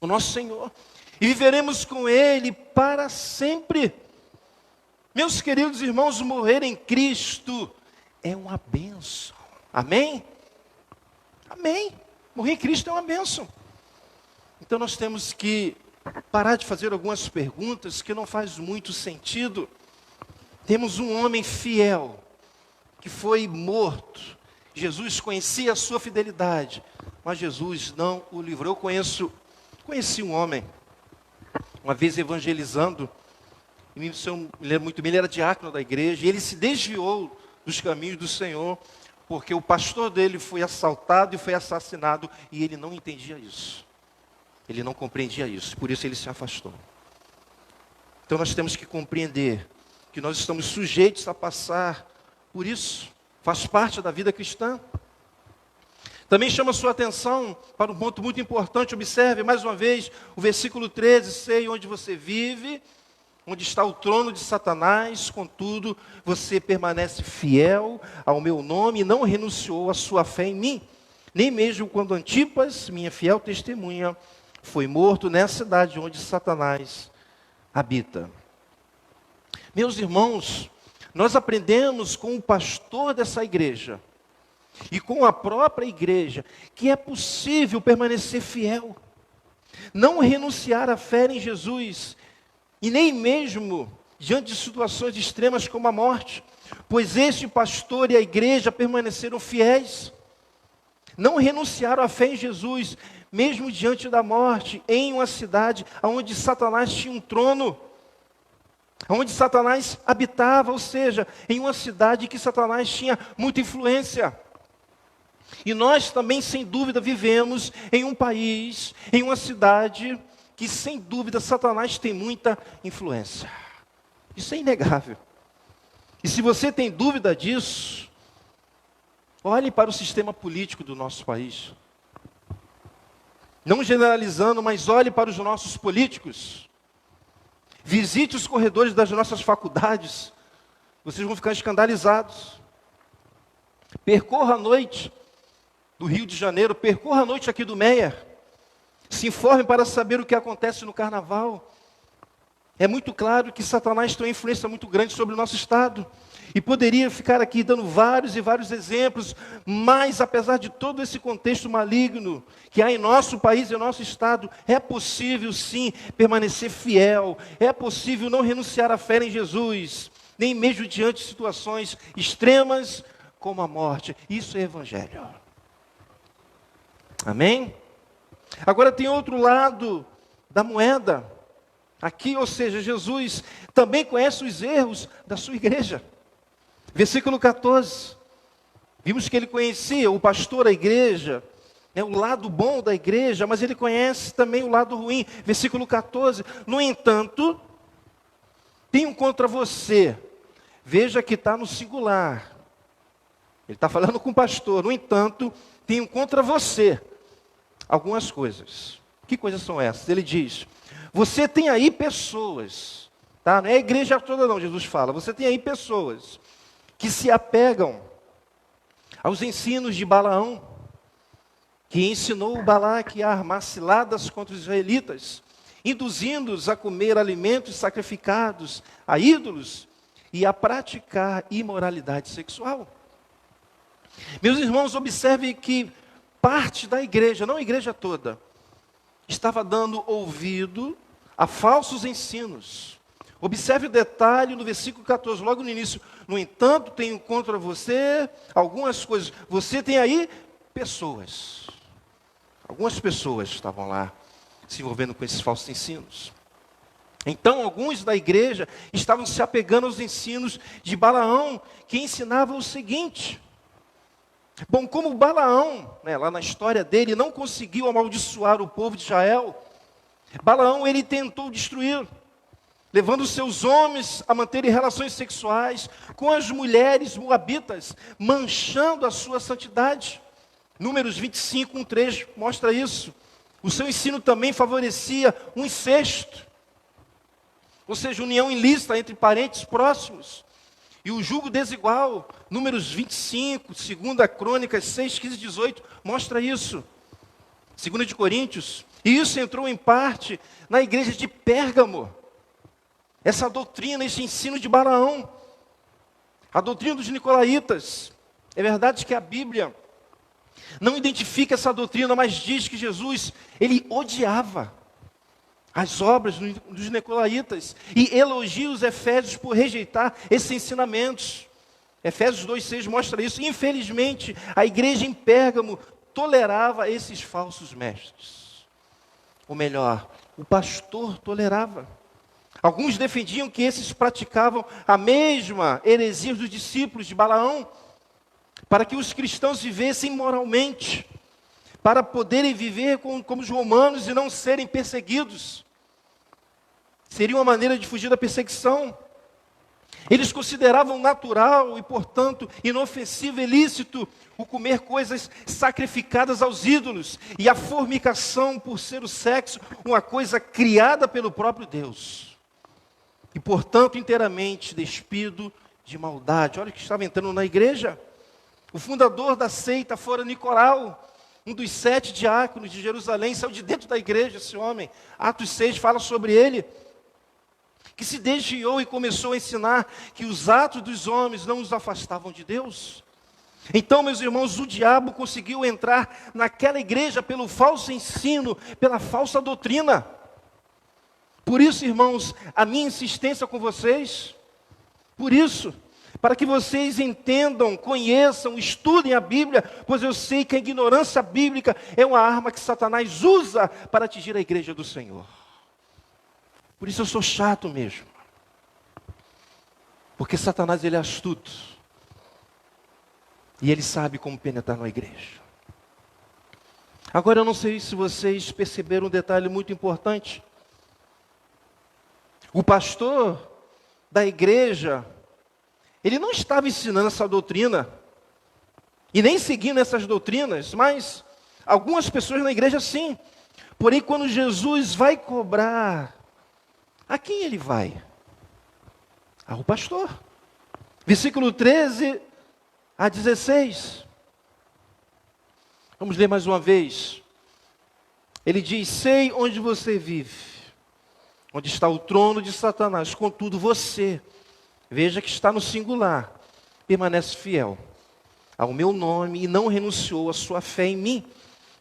O nosso Senhor. E viveremos com Ele para sempre. Meus queridos irmãos, morrer em Cristo é uma bênção. Amém? Amém. Morrer em Cristo é uma bênção. Então nós temos que parar de fazer algumas perguntas que não faz muito sentido. Temos um homem fiel que foi morto. Jesus conhecia a sua fidelidade, mas Jesus não o livrou. Eu conheci um homem, uma vez evangelizando, ele era diácono da igreja, e ele se desviou dos caminhos do Senhor, porque o pastor dele foi assaltado e foi assassinado, e ele não entendia isso. Ele não compreendia isso, por isso ele se afastou. Então nós temos que compreender que nós estamos sujeitos a passar por isso, faz parte da vida cristã. Também chama sua atenção para um ponto muito importante. Observe mais uma vez o versículo 13: sei onde você vive, onde está o trono de Satanás, contudo você permanece fiel ao meu nome e não renunciou à sua fé em mim, nem mesmo quando Antipas, minha fiel testemunha, foi morto nessa cidade onde Satanás habita. Meus irmãos, nós aprendemos com o pastor dessa igreja e com a própria igreja que é possível permanecer fiel, não renunciar à fé em Jesus e nem mesmo diante de situações extremas como a morte, pois este pastor e a igreja permaneceram fiéis, não renunciaram à fé em Jesus, mesmo diante da morte, em uma cidade onde Satanás tinha um trono, onde Satanás habitava, ou seja, em uma cidade que Satanás tinha muita influência. E nós também, sem dúvida, vivemos em um país, em uma cidade que, sem dúvida, Satanás tem muita influência. Isso é inegável. E se você tem dúvida disso, olhe para o sistema político do nosso país. Não generalizando, mas olhe para os nossos políticos. Visite os corredores das nossas faculdades, vocês vão ficar escandalizados. Percorra a noite do Rio de Janeiro, percorra a noite aqui do Meier, se informe para saber o que acontece no carnaval. É muito claro que Satanás tem uma influência muito grande sobre o nosso estado, e poderia ficar aqui dando vários e vários exemplos, mas apesar de todo esse contexto maligno que há em nosso país e em nosso estado, é possível sim permanecer fiel, é possível não renunciar à fé em Jesus, nem mesmo diante de situações extremas como a morte. Isso é evangelho. Amém? Agora tem outro lado da moeda. Aqui, ou seja, Jesus também conhece os erros da sua igreja. Versículo 14, vimos que ele conhecia o pastor, a igreja, o lado bom da igreja, mas ele conhece também o lado ruim. Versículo 14, no entanto, tenho contra você, veja que está no singular, ele está falando com o pastor, no entanto, tenho contra você algumas coisas. Que coisas são essas? Ele diz, você tem aí pessoas, tá? Não é a igreja toda não, Jesus fala, você tem aí pessoas que se apegam aos ensinos de Balaão. que ensinou Balaque a armar ciladas contra os israelitas, induzindo-os a comer alimentos sacrificados a ídolos e a praticar imoralidade sexual. Meus irmãos, observe que parte da igreja, não a igreja toda, estava dando ouvido a falsos ensinos. Observe o detalhe no versículo 14, logo no início. No entanto, tenho contra você algumas coisas. Você tem aí pessoas. Algumas pessoas estavam lá se envolvendo com esses falsos ensinos. Então, alguns da igreja estavam se apegando aos ensinos de Balaão, que ensinava o seguinte. Bom, como Balaão, lá na história dele, não conseguiu amaldiçoar o povo de Israel, Balaão, ele tentou destruir, levando seus homens a manterem relações sexuais com as mulheres moabitas, manchando a sua santidade. Números 25, 1-3 mostra isso. O seu ensino também favorecia o incesto, ou seja, união ilícita entre parentes próximos. E o julgo desigual, Números 25, 2 Crônicas 6, 15 e 18, mostra isso. 2 de Coríntios. E isso entrou em parte na igreja de Pérgamo. Essa doutrina, esse ensino de Balaão. A doutrina dos nicolaítas. É verdade que a Bíblia não identifica essa doutrina, mas diz que Jesus, ele odiava as obras dos nicolaítas e elogia os efésios por rejeitar esses ensinamentos. Efésios 2,6 mostra isso. Infelizmente, a igreja em Pérgamo tolerava esses falsos mestres. Ou melhor, o pastor tolerava. Alguns defendiam que esses praticavam a mesma heresia dos discípulos de Balaão, para que os cristãos vivessem moralmente, para poderem viver como os romanos e não serem perseguidos. Seria uma maneira de fugir da perseguição. Eles consideravam natural e, portanto, inofensivo e ilícito o comer coisas sacrificadas aos ídolos e a fornicação por ser o sexo uma coisa criada pelo próprio Deus. E, portanto, inteiramente despido de maldade. Olha o que estava entrando na igreja. O fundador da seita fora Nicolau, um dos 7 diáconos de Jerusalém, saiu de dentro da igreja, esse homem. Atos 6 fala sobre ele, que se desviou e começou a ensinar que os atos dos homens não os afastavam de Deus. Então, meus irmãos, o diabo conseguiu entrar naquela igreja pelo falso ensino, pela falsa doutrina. Por isso, irmãos, a minha insistência com vocês, por isso, para que vocês entendam, conheçam, estudem a Bíblia, pois eu sei que a ignorância bíblica é uma arma que Satanás usa para atingir a igreja do Senhor. Por isso eu sou chato mesmo. Porque Satanás, ele é astuto. E ele sabe como penetrar na igreja. Agora eu não sei se vocês perceberam um detalhe muito importante. O pastor da igreja, ele não estava ensinando essa doutrina, e nem seguindo essas doutrinas, mas algumas pessoas na igreja sim. Porém, quando Jesus vai cobrar, a quem ele vai? Ao pastor. Versículo 13 a 16. Vamos ler mais uma vez. Ele diz: sei onde você vive, onde está o trono de Satanás, contudo você, veja que está no singular, permanece fiel ao meu nome e não renunciou à sua fé em mim,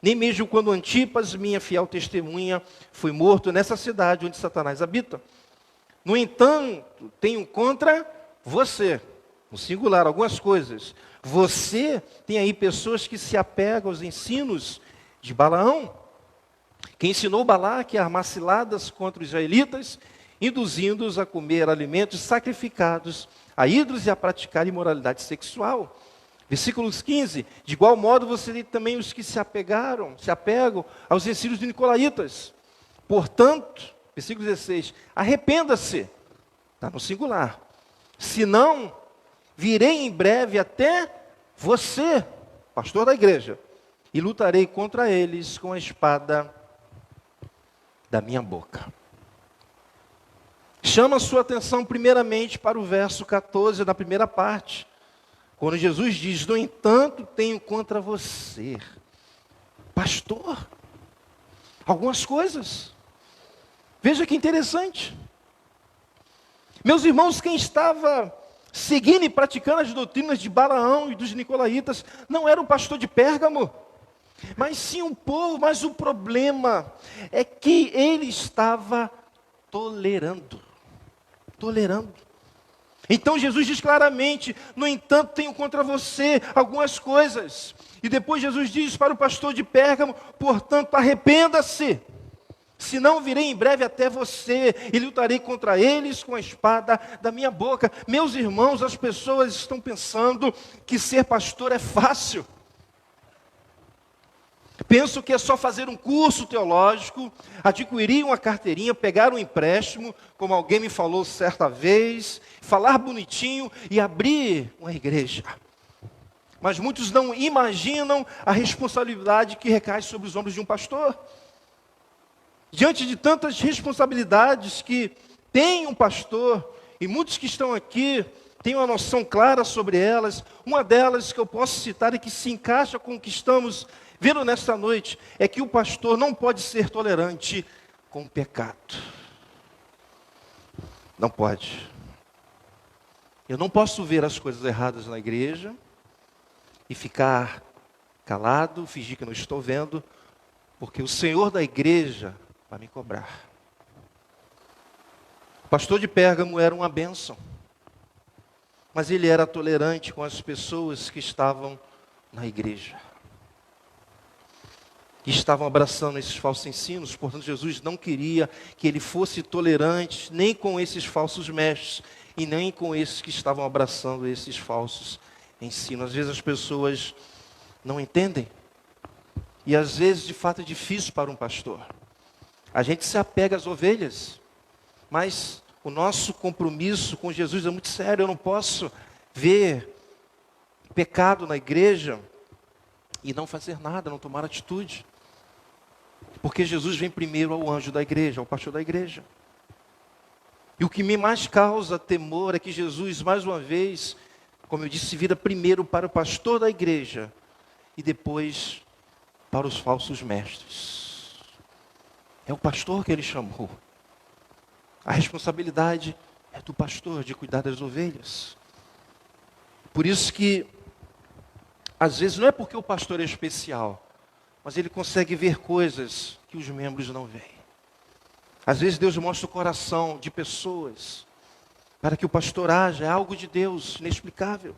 nem mesmo quando Antipas, minha fiel testemunha, foi morto nessa cidade onde Satanás habita. No entanto, tenho contra você, no singular, algumas coisas. Você tem aí pessoas que se apegam aos ensinos de Balaão, que ensinou Balaque a armar ciladas contra os israelitas, induzindo-os a comer alimentos sacrificados a ídolos e a praticar imoralidade sexual. Versículos 15, de igual modo você tem também os que se apegam aos ensinos de nicolaítas. Portanto, versículo 16, arrependa-se, está no singular, senão virei em breve até você, pastor da igreja, e lutarei contra eles com a espada da minha boca. Chama a sua atenção primeiramente para o verso 14 da primeira parte, quando Jesus diz: no entanto, tenho contra você. pastor algumas coisas. Veja que interessante. Meus irmãos, quem estava seguindo e praticando as doutrinas de Balaão e dos nicolaítas não era o pastor de Pérgamo, mas sim um povo. Mas o problema é que ele estava tolerando. Então Jesus diz claramente: no entanto, tenho contra você algumas coisas. E depois Jesus diz para o pastor de Pérgamo: portanto, arrependa-se, senão virei em breve até você e lutarei contra eles com a espada da minha boca. Meus irmãos, as pessoas estão pensando que ser pastor é fácil. Penso que é só fazer um curso teológico, adquirir uma carteirinha, pegar um empréstimo, como alguém me falou certa vez, falar bonitinho e abrir uma igreja. Mas muitos não imaginam a responsabilidade que recai sobre os ombros de um pastor. Diante de tantas responsabilidades que tem um pastor, e muitos que estão aqui têm uma noção clara sobre elas, uma delas que eu posso citar e que se encaixa com o que estamos vendo nesta noite, é que o pastor não pode ser tolerante com o pecado. Não pode. Eu não posso ver as coisas erradas na igreja e ficar calado, fingir que não estou vendo, porque o Senhor da igreja vai me cobrar. O pastor de Pérgamo era uma bênção, mas ele era tolerante com as pessoas que estavam na igreja, que estavam abraçando esses falsos ensinos. Portanto, Jesus não queria que ele fosse tolerante nem com esses falsos mestres e nem com esses que estavam abraçando esses falsos ensinos. Às vezes as pessoas não entendem, e às vezes de fato é difícil para um pastor. A gente se apega às ovelhas, mas o nosso compromisso com Jesus é muito sério. Eu não posso ver pecado na igreja e não fazer nada, não tomar atitude. Porque Jesus vem primeiro ao anjo da igreja, ao pastor da igreja. E o que me mais causa temor é que Jesus, mais uma vez, como eu disse, vira primeiro para o pastor da igreja e depois para os falsos mestres. É o pastor que ele chamou. A responsabilidade é do pastor de cuidar das ovelhas. Por isso que, às vezes, não é porque o pastor é especial, mas ele consegue ver coisas que os membros não veem. Às vezes Deus mostra o coração de pessoas para que o pastor haja, é algo de Deus inexplicável.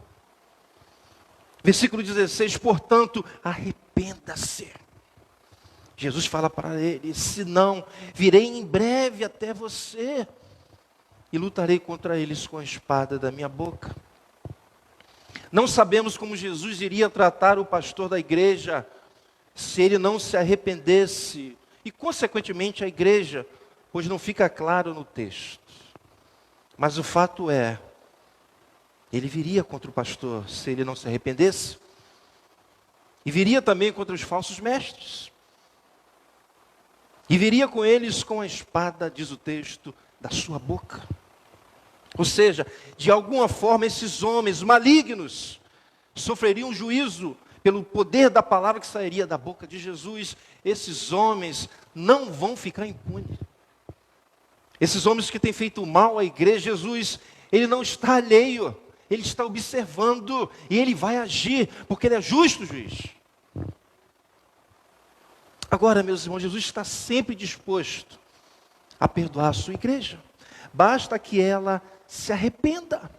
Versículo 16: portanto, arrependa-se. Jesus fala para ele: senão virei em breve até você e lutarei contra eles com a espada da minha boca. Não sabemos como Jesus iria tratar o pastor da igreja se ele não se arrependesse, e consequentemente a igreja, pois não fica claro no texto. Mas o fato é, ele viria contra o pastor se ele não se arrependesse, e viria também contra os falsos mestres, e viria com eles com a espada, diz o texto, da sua boca. Ou seja, de alguma forma esses homens malignos sofreriam juízo pelo poder da palavra que sairia da boca de Jesus. Esses homens não vão ficar impunes. Esses homens que têm feito mal à igreja, Jesus, ele não está alheio, ele está observando e ele vai agir, porque ele é justo juiz. Agora, meus irmãos, Jesus está sempre disposto a perdoar a sua igreja. Basta que ela se arrependa.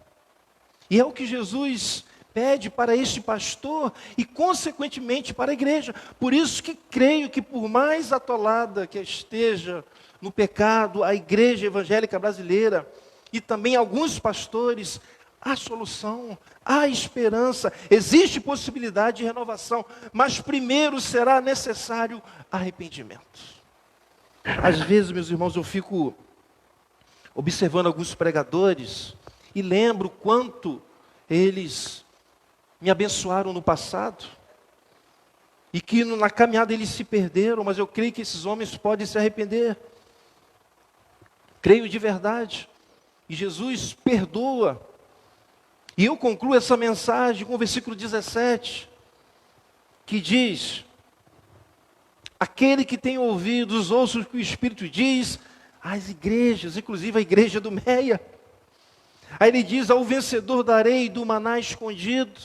E é o que Jesus pede para este pastor e, consequentemente, para a igreja. Por isso que creio que, por mais atolada que esteja no pecado a igreja evangélica brasileira e também alguns pastores, há solução, há esperança, existe possibilidade de renovação, mas primeiro será necessário arrependimento. Às vezes, meus irmãos, eu fico observando alguns pregadores e lembro quanto eles me abençoaram no passado e que na caminhada eles se perderam, mas eu creio que esses homens podem se arrepender. Creio de verdade. E Jesus perdoa. E eu concluo essa mensagem com o versículo 17, que diz: Aquele que tem ouvidos, ouça o que o Espírito diz às igrejas, inclusive a igreja do Meia. Aí ele diz: ao vencedor darei do maná escondido.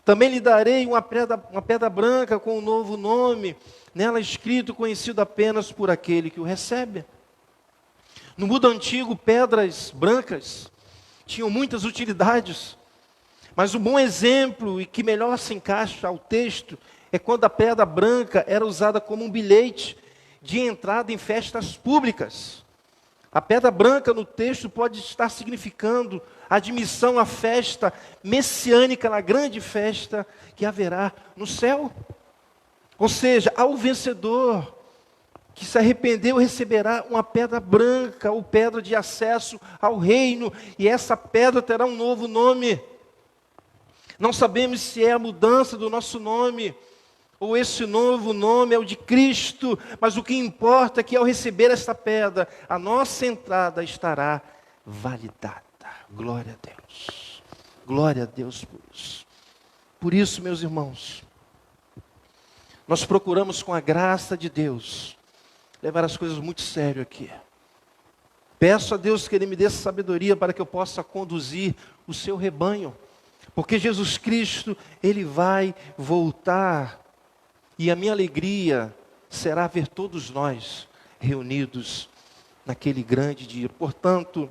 Também lhe darei uma pedra branca com um novo nome, nela escrito, conhecido apenas por aquele que o recebe. No mundo antigo, pedras brancas tinham muitas utilidades, mas um bom exemplo e que melhor se encaixa ao texto é quando a pedra branca era usada como um bilhete de entrada em festas públicas. A pedra branca no texto pode estar significando a admissão à festa messiânica, na grande festa que haverá no céu. Ou seja, ao vencedor que se arrependeu receberá uma pedra branca, ou pedra de acesso ao reino, e essa pedra terá um novo nome. Não sabemos se é a mudança do nosso nome, ou esse novo nome é o de Cristo, mas o que importa é que ao receber esta pedra, a nossa entrada estará validada. Glória a Deus. Glória a Deus por isso. Por isso, meus irmãos, nós procuramos com a graça de Deus levar as coisas muito sério aqui. Peço a Deus que Ele me dê sabedoria para que eu possa conduzir o seu rebanho, porque Jesus Cristo, Ele vai voltar. E a minha alegria será ver todos nós reunidos naquele grande dia. Portanto,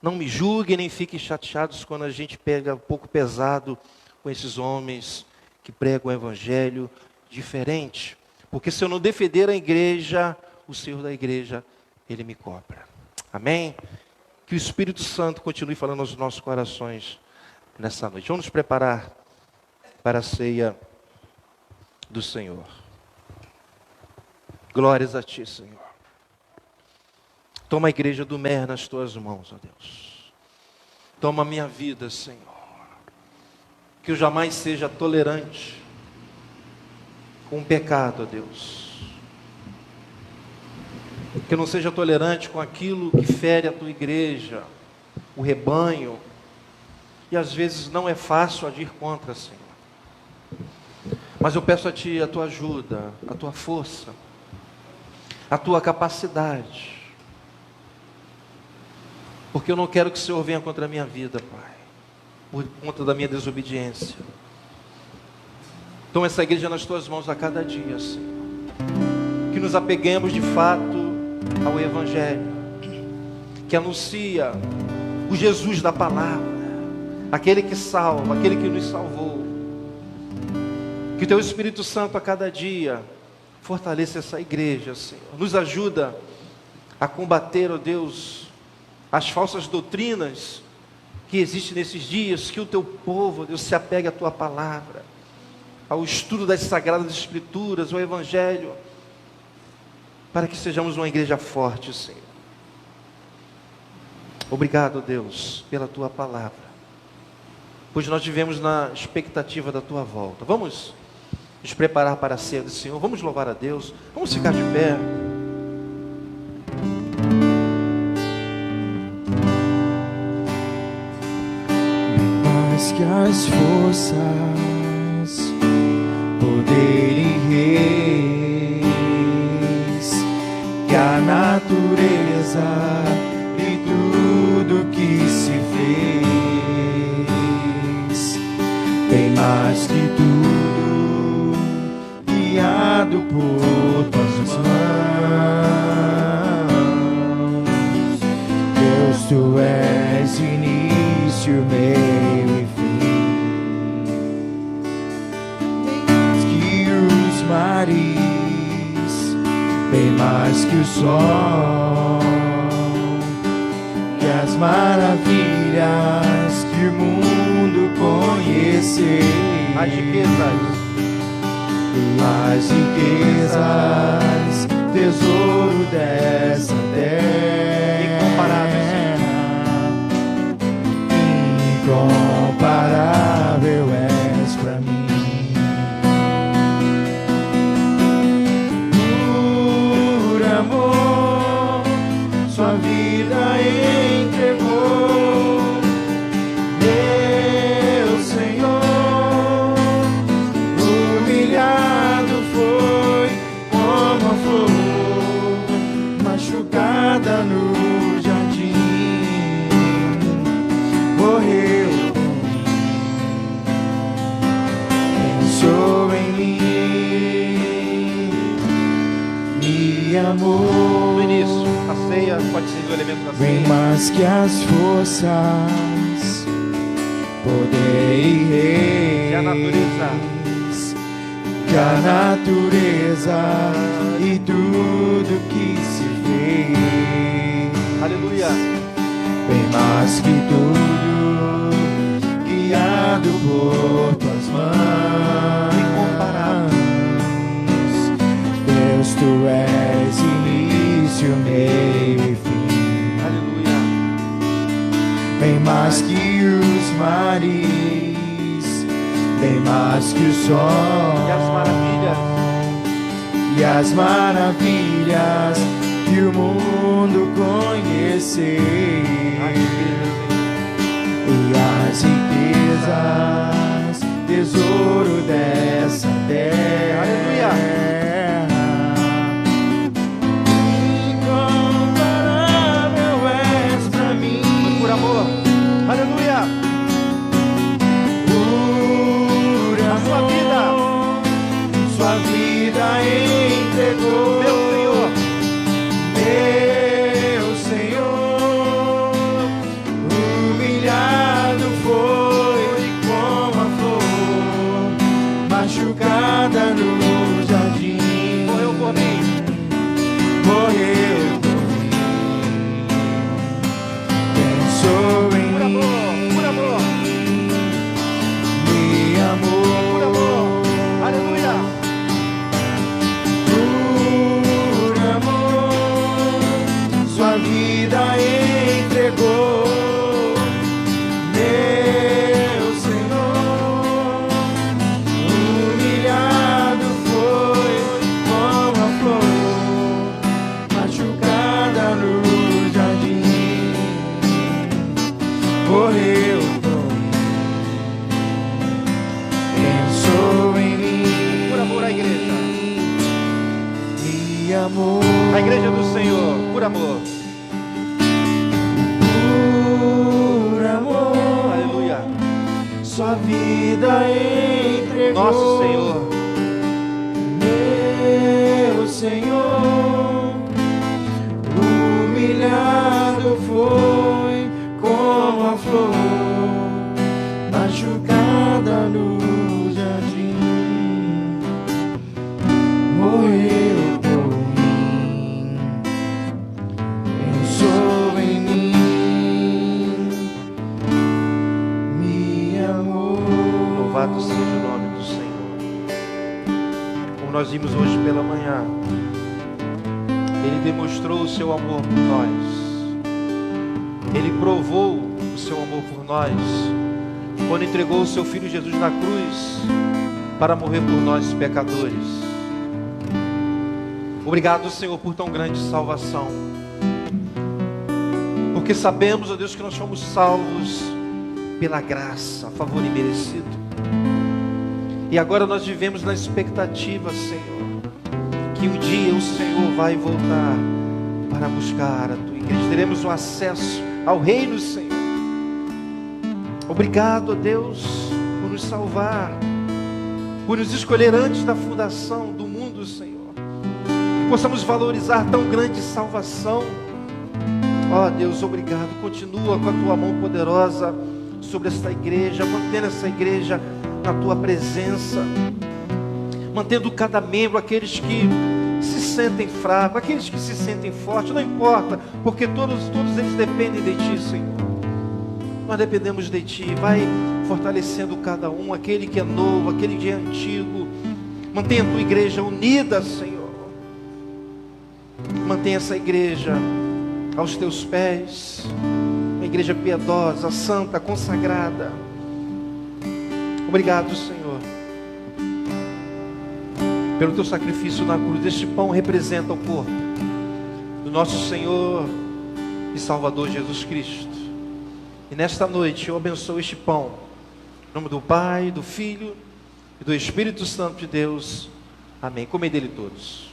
não me julguem nem fiquem chateados quando a gente pega um pouco pesado com esses homens que pregam o evangelho diferente. Porque se eu não defender a igreja, o Senhor da igreja, Ele me cobra. Amém? Que o Espírito Santo continue falando aos nossos corações nessa noite. Vamos nos preparar para a ceia do Senhor. Glórias a Ti, Senhor. Toma a igreja do Mer nas Tuas mãos, ó Deus. Toma a minha vida, Senhor. Que eu jamais seja tolerante com o pecado, ó Deus. Que eu não seja tolerante com aquilo que fere a Tua igreja, o rebanho. E às vezes não é fácil agir contra, Senhor. Mas eu peço a Ti a Tua ajuda, a Tua força, a Tua capacidade. Porque eu não quero que o Senhor venha contra a minha vida, Pai, por conta da minha desobediência. Toma essa igreja nas Tuas mãos a cada dia, Senhor. Que nos apeguemos de fato ao Evangelho, que anuncia o Jesus da palavra, aquele que salva, aquele que nos salvou. Que o Teu Espírito Santo a cada dia fortaleça essa igreja, Senhor. Nos ajuda a combater, ó Deus, as falsas doutrinas que existem nesses dias. Que o Teu povo, ó Deus, se apegue à Tua palavra, ao estudo das Sagradas Escrituras, ao Evangelho, para que sejamos uma igreja forte, Senhor. Obrigado, Deus, pela Tua palavra, pois nós vivemos na expectativa da Tua volta. Vamos nos preparar para a ceia do Senhor. Vamos louvar a Deus. Vamos ficar de pé. Mais que as forças, poder e reis, que a natureza e tudo que se fez, tem mais que tudo, guiado por Tuas mãos. Deus, Tu és início, meio e fim. Que os mares, bem mais que o sol, que as maravilhas que o mundo conhecer. As riquezas, tesouro dessa terra, incomparável és pra mim. Por amor, Sua vida entregou, meu Senhor, humilhado foi. que as forças, poder e reis, e a natureza, que a natureza e tudo que se fez, aleluia, bem mais que tudo, guiado por tuas mãos, incomparáveis. Deus, tu és início, meio e fim, Aleluia, bem mais que os mares, bem mais que o sol e as maravilhas, e as maravilhas que o mundo conhecer, e as riquezas, tesouro dessa terra. Aleluia. Incomparável és pra mim, por amor, aleluia, por a sua vida, sua vida entregou, meu Senhor, meu Senhor, humilhado foi como a flor, machucada no jardim, morreu por mim, morreu por mim, pensou em por mim, amor, me amou, por amor, aleluia, por amor, sua vida entregou, meu Senhor, humilhado foi como a flor, machucada no jardim, morreu por mim, pensou em mim, por amor à igreja, me amou, a igreja do Senhor, por amor, por amor, aleluia, sua vida entregou, nosso Senhor, meu Senhor, humilhado foi como a flor, machucada no jardim, morreu por mim, pensou em mim, me amou. louvado seja o nome do Senhor. Como nós vimos hoje pela manhã, Ele demonstrou o seu amor por nós, Ele provou o seu amor por nós, quando entregou o seu Filho Jesus na cruz, para morrer por nós pecadores. Obrigado, Senhor, por tão grande salvação, porque sabemos, ó Deus, que nós somos salvos pela graça, favor imerecido. E agora nós vivemos na expectativa, Senhor, que um dia o Senhor vai voltar para buscar a tua igreja. Teremos o acesso ao reino, Senhor. Obrigado, ó Deus, por nos salvar, por nos escolher antes da fundação do mundo, Senhor. Que possamos valorizar tão grande salvação. Ó Deus, obrigado. Continua com a tua mão poderosa sobre esta igreja, mantendo essa igreja na tua presença, mantendo cada membro, aqueles que se sentem fracos, aqueles que se sentem fortes, não importa, porque todos eles dependem de ti, Senhor. Nós dependemos de ti. Vai fortalecendo cada um, aquele que é novo, aquele que é antigo. Mantenha a tua igreja unida, Senhor. Mantenha essa igreja aos teus pés, uma igreja piedosa, santa, consagrada. Obrigado, Senhor, pelo teu sacrifício na cruz. Este pão representa o corpo do nosso Senhor e Salvador Jesus Cristo. E nesta noite eu abençoo este pão, em nome do Pai, do Filho e do Espírito Santo de Deus. Amém. Comei dele todos.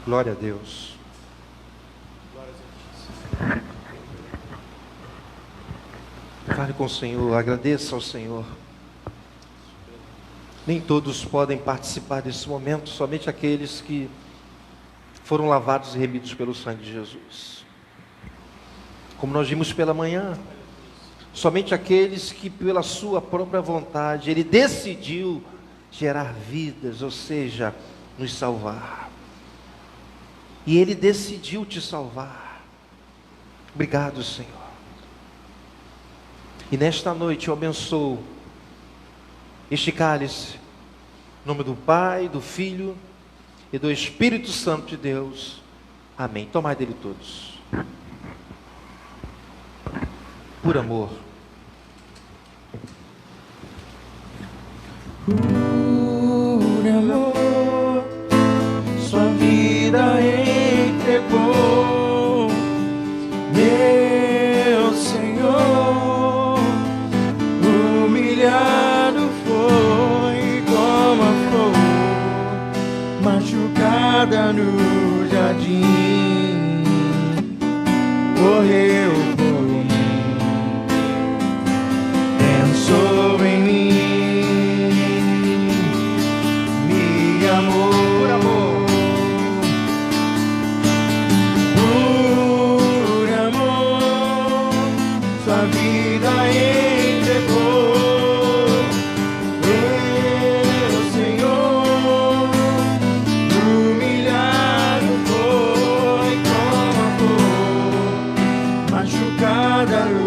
Glória a Deus. Fale com o Senhor, agradeça ao Senhor. Nem todos podem participar desse momento, somente aqueles que foram lavados e remidos pelo sangue de Jesus. Como nós vimos pela manhã, somente aqueles que pela sua própria vontade, Ele decidiu gerar vidas, ou seja, nos salvar. E Ele decidiu te salvar. Obrigado, Senhor. E nesta noite eu abençoo este cálice, em nome do Pai, do Filho e do Espírito Santo de Deus. Amém. Tomai dele todos. Por amor. Por amor, sua vida entregou, meu Senhor. Humilhado foi como a flor machucada no jardim, morreu por mim, pensou em mim. Por amor, sua vida entregou, meu Senhor. Humilhado foi como a flor machucada no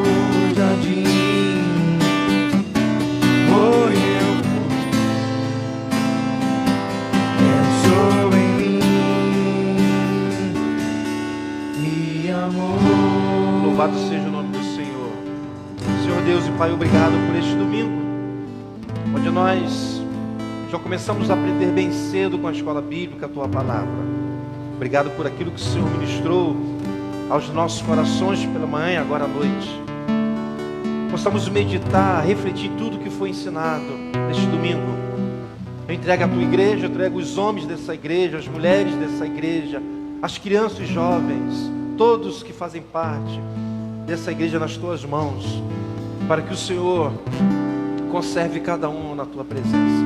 jardim, morreu. Louvado seja o nome do Senhor. Senhor Deus e Pai, obrigado por este domingo, onde nós já começamos a aprender bem cedo com a escola bíblica a Tua palavra. Obrigado por aquilo que o Senhor ministrou aos nossos corações pela manhã e agora à noite. Possamos meditar, refletir tudo que foi ensinado neste domingo. Eu entrego a Tua igreja, eu entrego os homens dessa igreja, as mulheres dessa igreja, as crianças e jovens, todos que fazem parte dessa igreja nas Tuas mãos, para que o Senhor conserve cada um na Tua presença.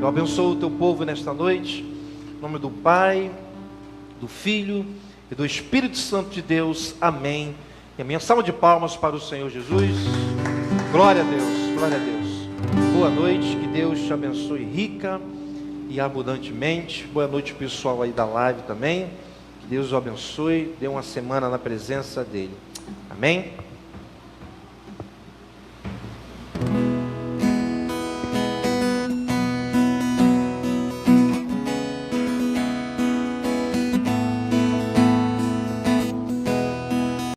Eu abençoo o Teu povo nesta noite, em nome do Pai, do Filho e do Espírito Santo de Deus. Amém e amém. Salva de palmas para o Senhor Jesus. Glória a Deus, glória a Deus. Boa noite, que Deus te abençoe rica e abundantemente. Boa noite pessoal aí da live também. Que Deus o abençoe, dê uma semana na presença dEle. Amém?